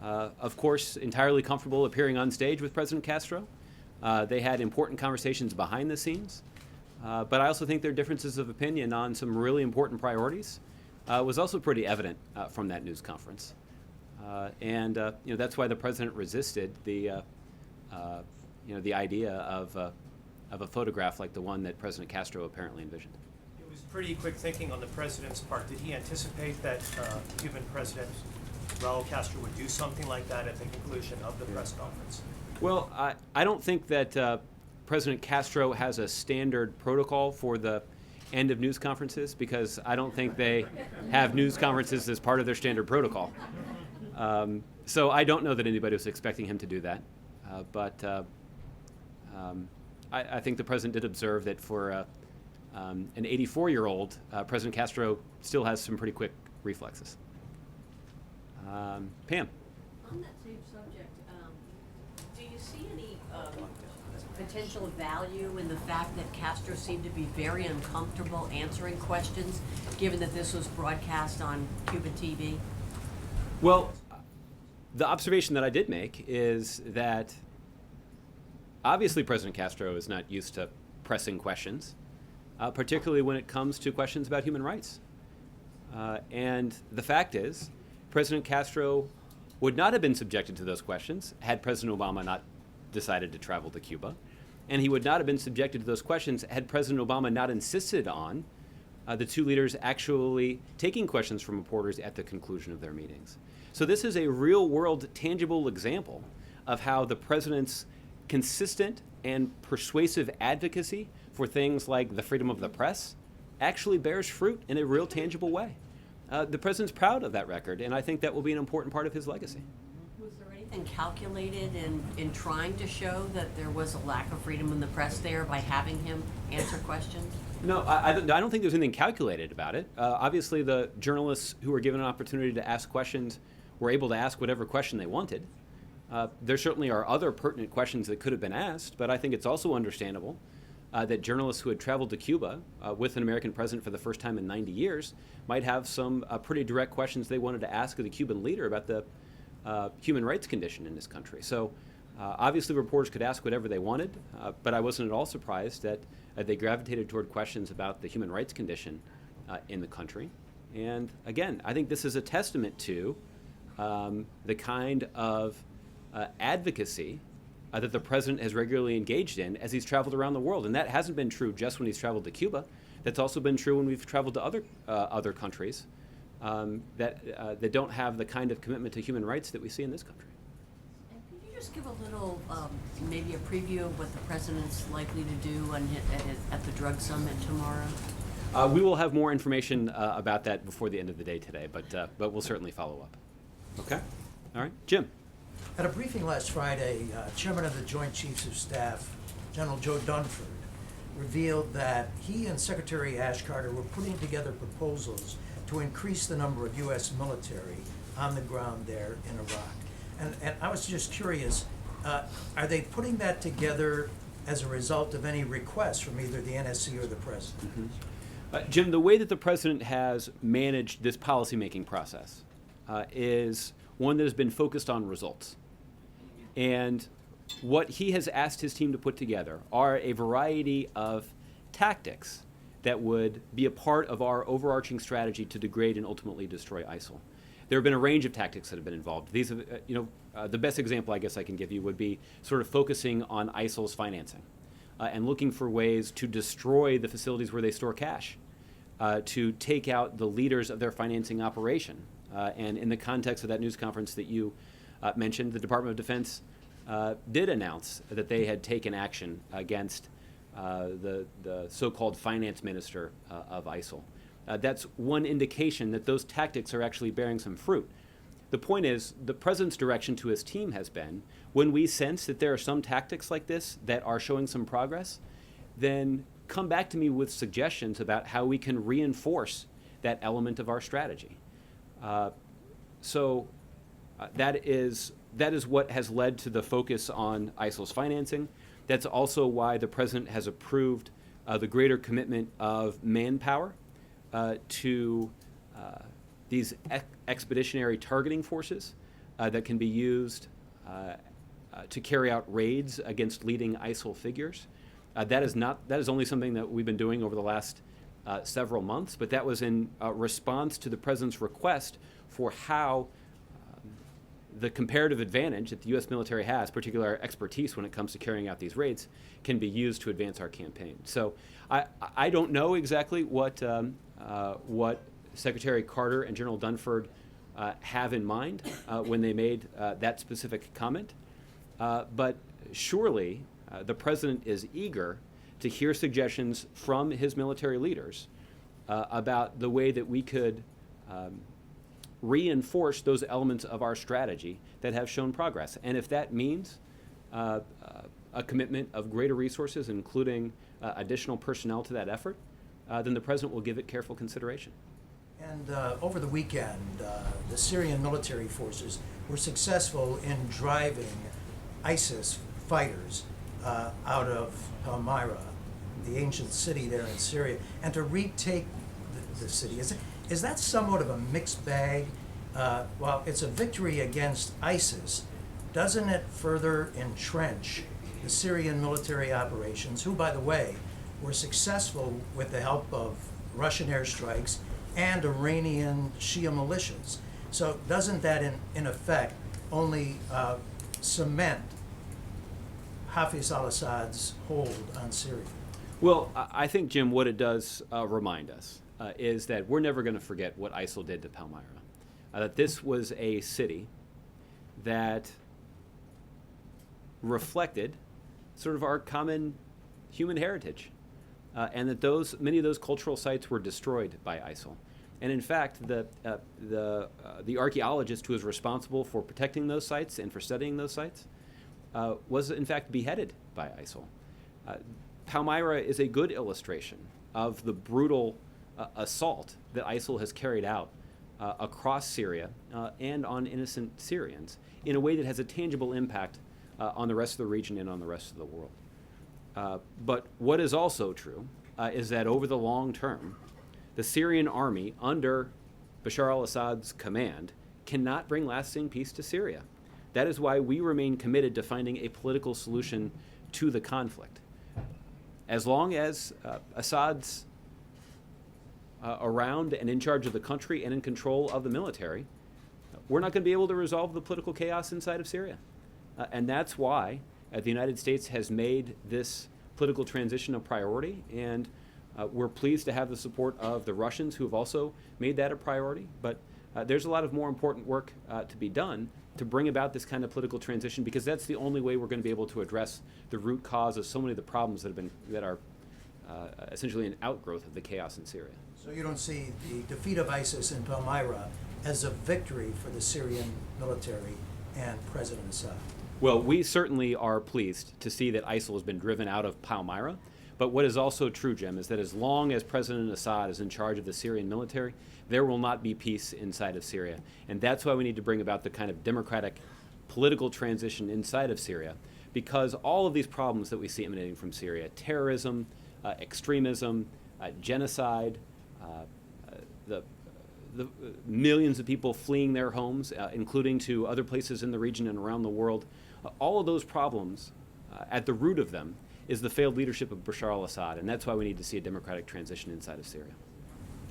of course, entirely comfortable appearing on stage with President Castro. They had important conversations behind the scenes. But I also think their differences of opinion on some really important priorities was also pretty evident from that news conference. And that's why the president resisted the idea of a photograph like the one that President Castro apparently envisioned. It was pretty quick thinking on the president's part. Did he anticipate that Cuban President Raul Castro would do something like that at the conclusion of the press conference? Well, I don't think that President Castro has a standard protocol for the end of news conferences, because I don't think they have news conferences as part of their standard protocol. So I don't know that anybody was expecting him to do that. But I think the president did observe that for an 84-year-old, President Castro still has some pretty quick reflexes. Pam. On that same subject, do you see any potential value in the fact that Castro seemed to be very uncomfortable answering questions, given that this was broadcast on Cuban TV? Well, the observation that I did make is that obviously President Castro is not used to pressing questions, particularly when it comes to questions about human rights. And the fact is, President Castro would not have been subjected to those questions had President Obama not decided to travel to Cuba. And he would not have been subjected to those questions had President Obama not insisted on the two leaders actually taking questions from reporters at the conclusion of their meetings. So this is a real-world, tangible example of how the president's consistent and persuasive advocacy for things like the freedom of the press actually bears fruit in a real, tangible way. The president's proud of that record, and I think that will be an important part of his legacy. Was there anything calculated in trying to show that there was a lack of freedom in the press there by having him answer questions? No, I don't think there's anything calculated about it. Obviously, the journalists who were given an opportunity to ask questions were able to ask whatever question they wanted. There certainly are other pertinent questions that could have been asked, but I think it's also understandable that journalists who had traveled to Cuba with an American president for the first time in 90 years might have some pretty direct questions they wanted to ask of the Cuban leader about the human rights condition in this country. So obviously reporters could ask whatever they wanted, but I wasn't at all surprised that they gravitated toward questions about the human rights condition in the country. And again, I think this is a testament to the kind of advocacy that the president has regularly engaged in as he's traveled around the world. And that hasn't been true just when he's traveled to Cuba. That's also been true when we've traveled to other countries that don't have the kind of commitment to human rights that we see in this country. And could you just give a little, maybe a preview of what the president's likely to do at the drug summit tomorrow? We will have more information about that before the end of the day today, but we'll certainly follow up. Okay? All right. Jim. At a briefing last Friday, Chairman of the Joint Chiefs of Staff, General Joe Dunford, revealed that he and Secretary Ash Carter were putting together proposals to increase the number of U.S. military on the ground there in Iraq. And I was just curious, are they putting that together as a result of any requests from either the NSC or the President? Mm-hmm. Jim, the way that the President has managed this policymaking process is one that has been focused on results. And what he has asked his team to put together are a variety of tactics that would be a part of our overarching strategy to degrade and ultimately destroy ISIL. There have been a range of tactics that have been involved. These have, the best example I guess I can give you would be sort of focusing on ISIL's financing and looking for ways to destroy the facilities where they store cash, to take out the leaders of their financing operation. And in the context of that news conference that you mentioned, the Department of Defense did announce that they had taken action against the so-called finance minister of ISIL. That's one indication that those tactics are actually bearing some fruit. The point is, the President's direction to his team has been, when we sense that there are some tactics like this that are showing some progress, then come back to me with suggestions about how we can reinforce that element of our strategy. So that is what has led to the focus on ISIL's financing. That's also why the President has approved the greater commitment of manpower to these expeditionary targeting forces that can be used to carry out raids against leading ISIL figures. That is only something that we've been doing over the last several months, but that was in response to the President's request for how the comparative advantage that the U.S. military has, particularly our expertise when it comes to carrying out these raids, can be used to advance our campaign. So I don't know exactly what Secretary Carter and General Dunford have in mind when they made that specific comment, but surely the President is eager to hear suggestions from his military leaders about the way that we could reinforce those elements of our strategy that have shown progress. And if that means a commitment of greater resources, including additional personnel to that effort, then the President will give it careful consideration. And over the weekend, the Syrian military forces were successful in driving ISIS fighters out of Palmyra, the ancient city there in Syria, and to retake the city. Is that somewhat of a mixed bag? While it's a victory against ISIS, doesn't it further entrench the Syrian military operations, who, by the way, were successful with the help of Russian airstrikes and Iranian Shia militias? So doesn't that, in effect, only cement Hafiz al-Assad's hold on Syria? Well, I think, Jim, what it does remind us is that we're never going to forget what ISIL did to Palmyra. That this was a city that reflected sort of our common human heritage, and that many of those cultural sites were destroyed by ISIL. And in fact, the archaeologist who was responsible for protecting those sites and for studying those sites was in fact beheaded by ISIL. Palmyra is a good illustration of the brutal assault that ISIL has carried out across Syria and on innocent Syrians in a way that has a tangible impact on the rest of the region and on the rest of the world. But what is also true is that over the long term, the Syrian army under Bashar al-Assad's command cannot bring lasting peace to Syria. That is why we remain committed to finding a political solution to the conflict. As long as Assad's around and in charge of the country and in control of the military, we're not going to be able to resolve the political chaos inside of Syria. And that's why the United States has made this political transition a priority, and We're pleased to have the support of the Russians, who have also made that a priority, but there's a lot of more important work to be done to bring about this kind of political transition, because that's the only way we're going to be able to address the root cause of so many of the problems that are essentially an outgrowth of the chaos in Syria. So you don't see the defeat of ISIS in Palmyra as a victory for the Syrian military and President Assad? Well, we certainly are pleased to see that ISIL has been driven out of Palmyra. But what is also true, Jim, is that as long as President Assad is in charge of the Syrian military, there will not be peace inside of Syria. And that's why we need to bring about the kind of democratic political transition inside of Syria, because all of these problems that we see emanating from Syria, terrorism, extremism, genocide, the millions of people fleeing their homes, including to other places in the region and around the world, all of those problems, at the root of them, is the failed leadership of Bashar al-Assad, and that's why we need to see a democratic transition inside of Syria.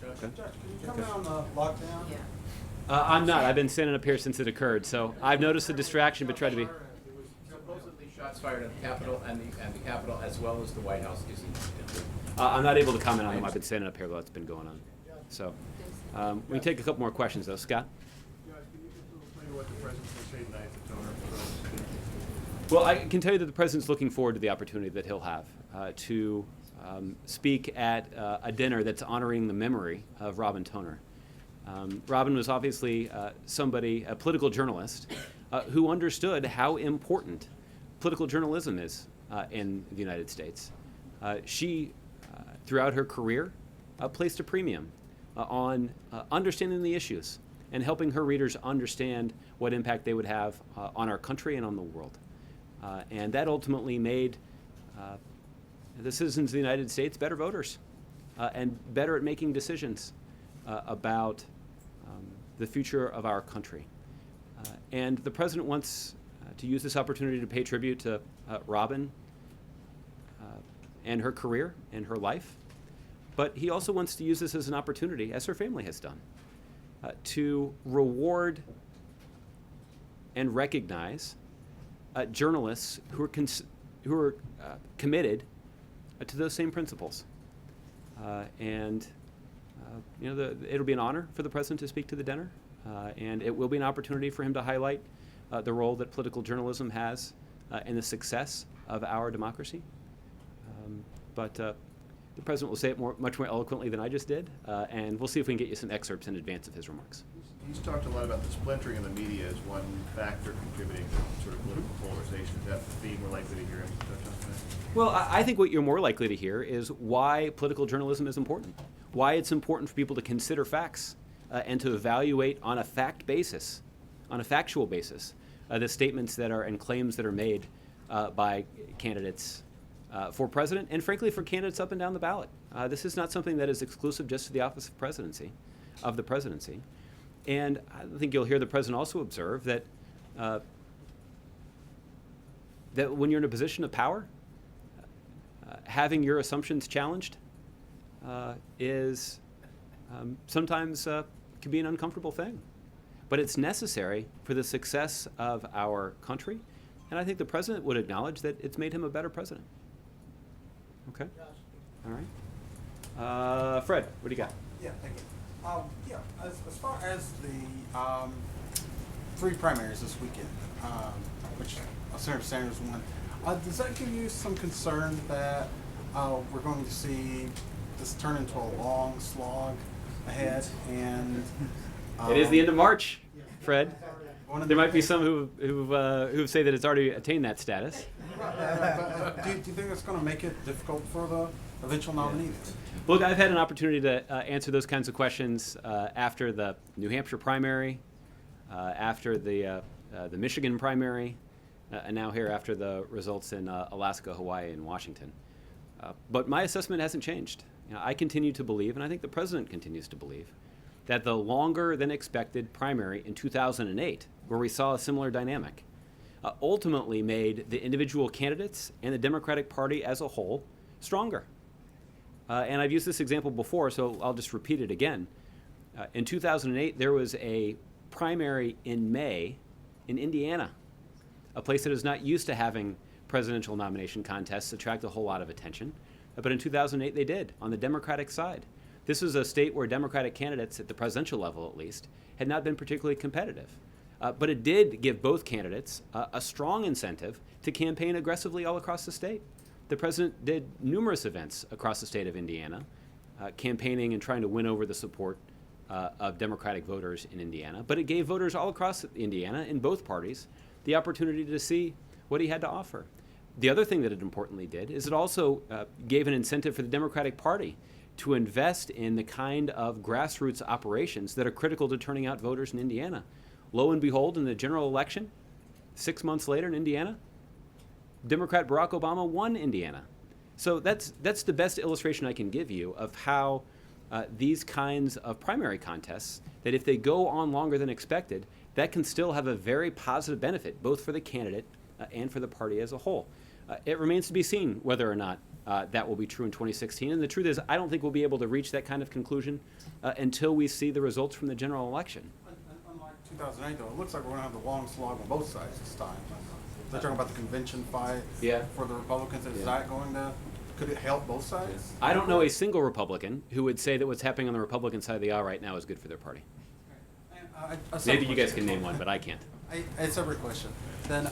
Judge, Okay. Judge, can you comment on the lockdown? Yeah. I'm not. I've been standing up here since it occurred, so I've noticed the distraction, but try to be. There was supposedly shots fired at the Capitol, and the Capitol, as well as the White House, is I'm not able to comment on them. I've been standing up here while it's been going on. So we can take a couple more questions, though. Scott? Guys, can you just explain what the president will say tonight at the Toner for those? Well, I can tell you that the president's looking forward to the opportunity that he'll have to speak at a dinner that's honoring the memory of Robin Toner. Robin was obviously a political journalist, who understood how important political journalism is in the United States. She, throughout her career, placed a premium on understanding the issues and helping her readers understand what impact they would have on our country and on the world. And that ultimately made the citizens of the United States better voters and better at making decisions about the future of our country. And the president wants to use this opportunity to pay tribute to Robin and her career and her life. But he also wants to use this as an opportunity, as her family has done, to reward and recognize journalists who are committed to those same principles. It'll be an honor for the president to speak to the dinner, and it will be an opportunity for him to highlight the role that political journalism has in the success of our democracy. But the president will say it much more eloquently than I just did, and we'll see if we can get you some excerpts in advance of his remarks. He's talked a lot about the splintering of the media as one factor contributing to sort of political polarization. Is that the theme we're likely to hear him touch on tonight? Well, I think what you're more likely to hear is why political journalism is important, why it's important for people to consider facts and to evaluate on a fact basis, on a factual basis, the statements that are and claims that are made by candidates for president and, frankly, for candidates up and down the ballot. This is not something that is exclusive just to the office of the presidency. And I think you'll hear the president also observe that that when you're in a position of power, having your assumptions challenged is sometimes can be an uncomfortable thing. But it's necessary for the success of our country. And I think the president would acknowledge that it's made him a better president. Okay? All right. Fred, what do you got? Yeah, thank you. As far as the 3 primaries this weekend, which Senator Sanders won, does that give you some concern that we're going to see this turn into a long slog ahead? And it is the end of March, Fred. There might be some who say that it's already attained that status. But do you think it's going to make it difficult for the eventual nominee? Look, I've had an opportunity to answer those kinds of questions after the New Hampshire primary, after the Michigan primary, and now here after the results in Alaska, Hawaii, and Washington. But my assessment hasn't changed. I continue to believe, and I think the president continues to believe, that the longer than expected primary in 2008, where we saw a similar dynamic, ultimately made the individual candidates and the Democratic Party as a whole stronger. And I've used this example before, so I'll just repeat it again. In 2008, there was a primary in May in Indiana, a place that is not used to having presidential nomination contests attract a whole lot of attention. but in 2008 they did, on the Democratic side. This was a state where Democratic candidates, at the presidential level at least, had not been particularly competitive. But it did give both candidates a strong incentive to campaign aggressively all across the state. The president did numerous events across the state of Indiana, campaigning and trying to win over the support of Democratic voters in Indiana. But it gave voters all across Indiana, in both parties, the opportunity to see what he had to offer. The other thing that it importantly did is it also gave an incentive for the Democratic Party to invest in the kind of grassroots operations that are critical to turning out voters in Indiana. Lo and behold, in the general election, 6 months later in Indiana, Democrat Barack Obama won Indiana. So that's the best illustration I can give you of how these kinds of primary contests, that if they go on longer than expected, that can still have a very positive benefit, both for the candidate and for the party as a whole. It remains to be seen whether or not that will be true in 2016. And the truth is, I don't think we'll be able to reach that kind of conclusion until we see the results from the general election. Unlike 2008, though, it looks like we're going to have the long slog on both sides this time. They're talking about the convention fight for the Republicans. Is that going to, could it help both sides? I don't know a single Republican who would say that what's happening on the Republican side of the aisle right now is good for their party. Maybe you guys can name one, but I can't. A separate question. Then,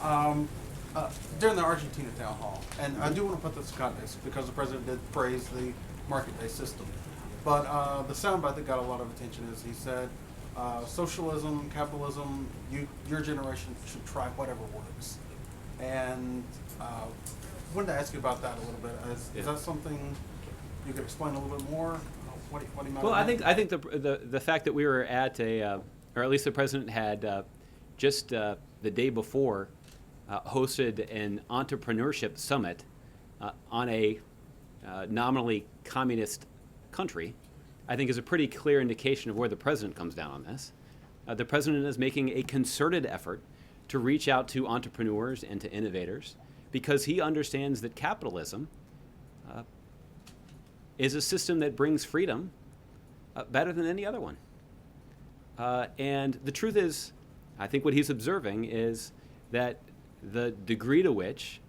during the Argentina town hall, and I do want to put this in context because the president did praise the market-based system, but the soundbite that got a lot of attention is he said, socialism, capitalism, your generation should try whatever works. And wanted to ask you about that a little bit. Is that something you could explain a little bit more? What do you Well, I think the fact that we were at or at least the president had just the day before hosted an entrepreneurship summit on a nominally communist country, I think is a pretty clear indication of where the president comes down on this. The president is making a concerted effort to reach out to entrepreneurs and to innovators because he understands that capitalism is a system that brings freedom better than any other one. And the truth is, I think what he's observing is that the degree to which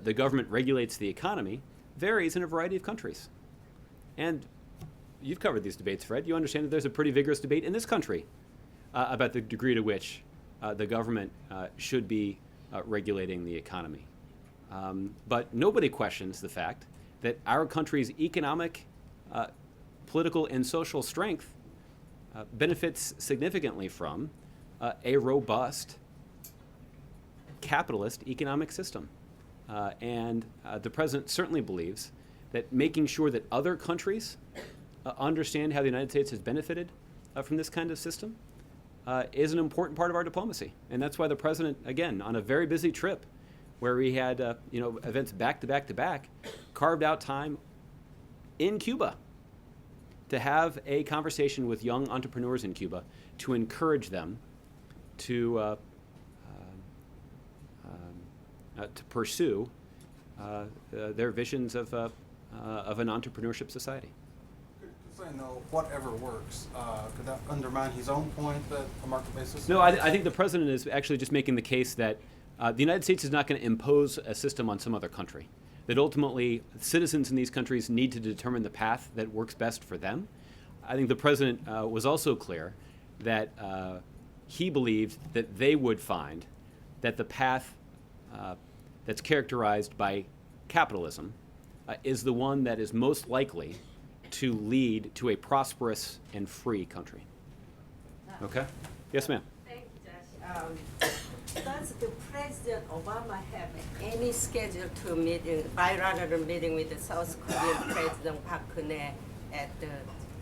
the government regulates the economy varies in a variety of countries. And you've covered these debates, Fred. You understand that there's a pretty vigorous debate in this country about the degree to which the government should be regulating the economy. But nobody questions the fact that our country's economic, political, and social strength benefits significantly from a robust capitalist economic system. And the president certainly believes that making sure that other countries understand how the United States has benefited from this kind of system is an important part of our diplomacy. And that's why the president, again, on a very busy trip where we had events back to back to back, carved out time in Cuba to have a conversation with young entrepreneurs in Cuba to encourage them to pursue their visions of an entrepreneurship society. Saying no, whatever works, could that undermine his own point that a market-based system? No, I think the president is actually just making the case that the United States is not going to impose a system on some other country. That ultimately citizens in these countries need to determine the path that works best for them. I think the president was also clear that he believed that they would find that the path that's characterized by capitalism is the one that is most likely to lead to a prosperous and free country. Okay? Yes, ma'am. Thank you, Josh. Does the President Obama have any schedule to meet in bilateral meeting with the South Korean President Park Geun-hye at the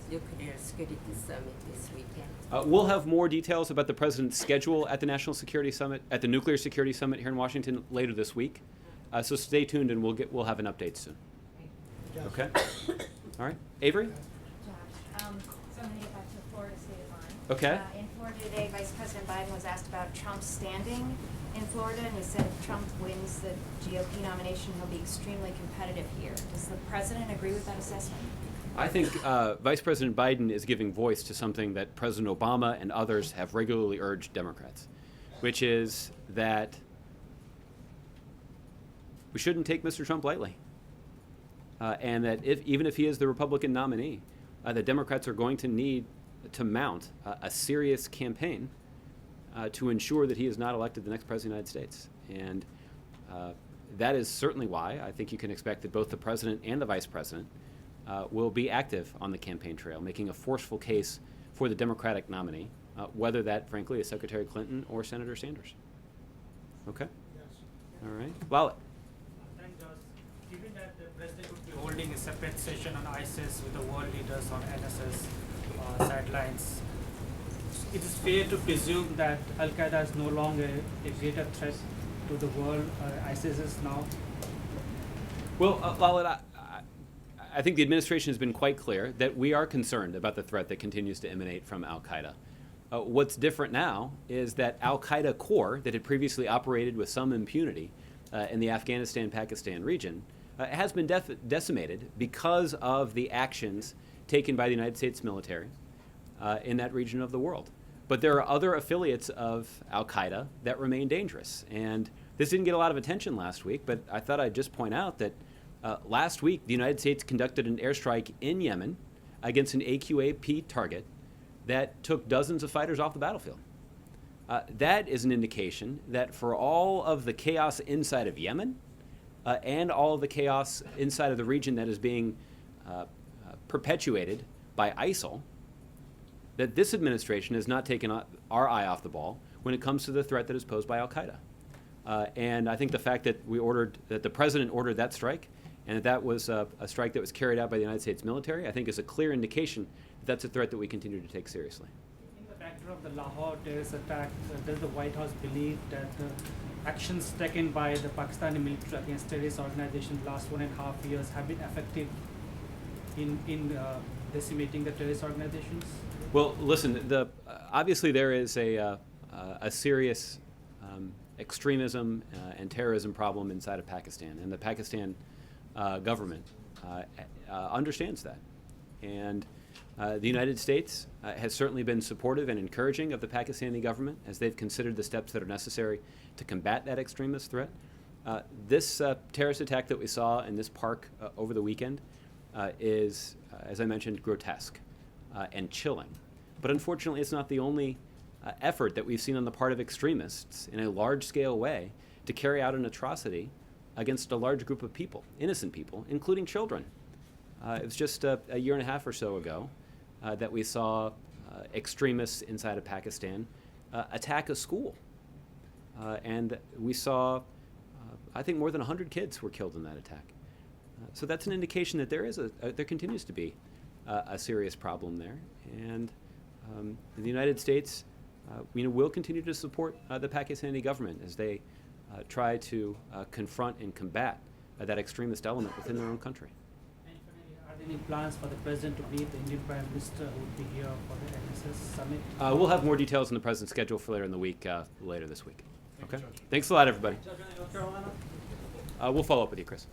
Nuclear Security Summit this weekend? We'll have more details about the president's schedule at the National Security Summit, at the Nuclear Security Summit here in Washington later this week. So stay tuned, and we'll have an update soon. Okay. All right, Avery. Josh, so I'm going to get back to the Florida state of mind. Okay. In Florida today, Vice President Biden was asked about Trump's standing in Florida, and he said if Trump wins the GOP nomination, he'll be extremely competitive here. Does the president agree with that assessment? I think Vice President Biden is giving voice to something that President Obama and others have regularly urged Democrats, which is that we shouldn't take Mr. Trump lightly. and that even if he is the Republican nominee, the Democrats are going to need to mount a serious campaign to ensure that he is not elected the next president of the United States. And that is certainly why I think you can expect that both the president and the vice president will be active on the campaign trail, making a forceful case for the Democratic nominee, whether that, frankly, is Secretary Clinton or Senator Sanders. Okay? All right. Lala. Thank God. Given that the president would be holding a separate session on ISIS with the world leaders on NSS sidelines, it is fair to presume that Al Qaeda is no longer a greater threat to the world. ISIS is now. Well, Lala, I think the administration has been quite clear that we are concerned about the threat that continues to emanate from Al Qaeda. What's different now is that Al Qaeda core that had previously operated with some impunity in the Afghanistan-Pakistan region has been decimated because of the actions taken by the United States military in that region of the world. But there are other affiliates of Al Qaeda that remain dangerous. And this didn't get a lot of attention last week, but I thought I'd just point out that last week the United States conducted an airstrike in Yemen against an AQAP target that took dozens of fighters off the battlefield. That is an indication that for all of the chaos inside of Yemen and all of the chaos inside of the region that is being perpetuated by ISIL, that this administration has not taken our eye off the ball when it comes to the threat that is posed by Al Qaeda. And I think the fact that the president ordered that strike, and that was a strike that was carried out by the United States military, I think is a clear indication that that's a threat that we continue to take seriously. In the backdrop of the Lahore terrorist attack, does the White House believe that actions taken by the Pakistani military against terrorist organizations the last 1.5 years have been effective in decimating the terrorist organizations? Well, listen, obviously there is a serious extremism and terrorism problem inside of Pakistan, and the Pakistan government understands that. And the United States has certainly been supportive and encouraging of the Pakistani government as they've considered the steps that are necessary to combat that extremist threat. This terrorist attack that we saw in this park over the weekend is, as I mentioned, grotesque and chilling. But unfortunately, it's not the only effort that we've seen on the part of extremists in a large-scale way to carry out an atrocity against a large group of people, innocent people, including children. It was just a year and a half or so ago that we saw extremists inside of Pakistan attack a school. And we saw, I think, more than 100 kids were killed in that attack. So that's an indication that there continues to be a serious problem there. And the United States will continue to support the Pakistani government as they try to confront and combat that extremist element within their own country. And finally, are there any plans for the president to meet the Indian Prime Minister who would be here for the NSS summit? We'll have more details on the president's schedule for later in the week, later this week. Okay? Thanks a lot, everybody. We'll follow up with you, Chris.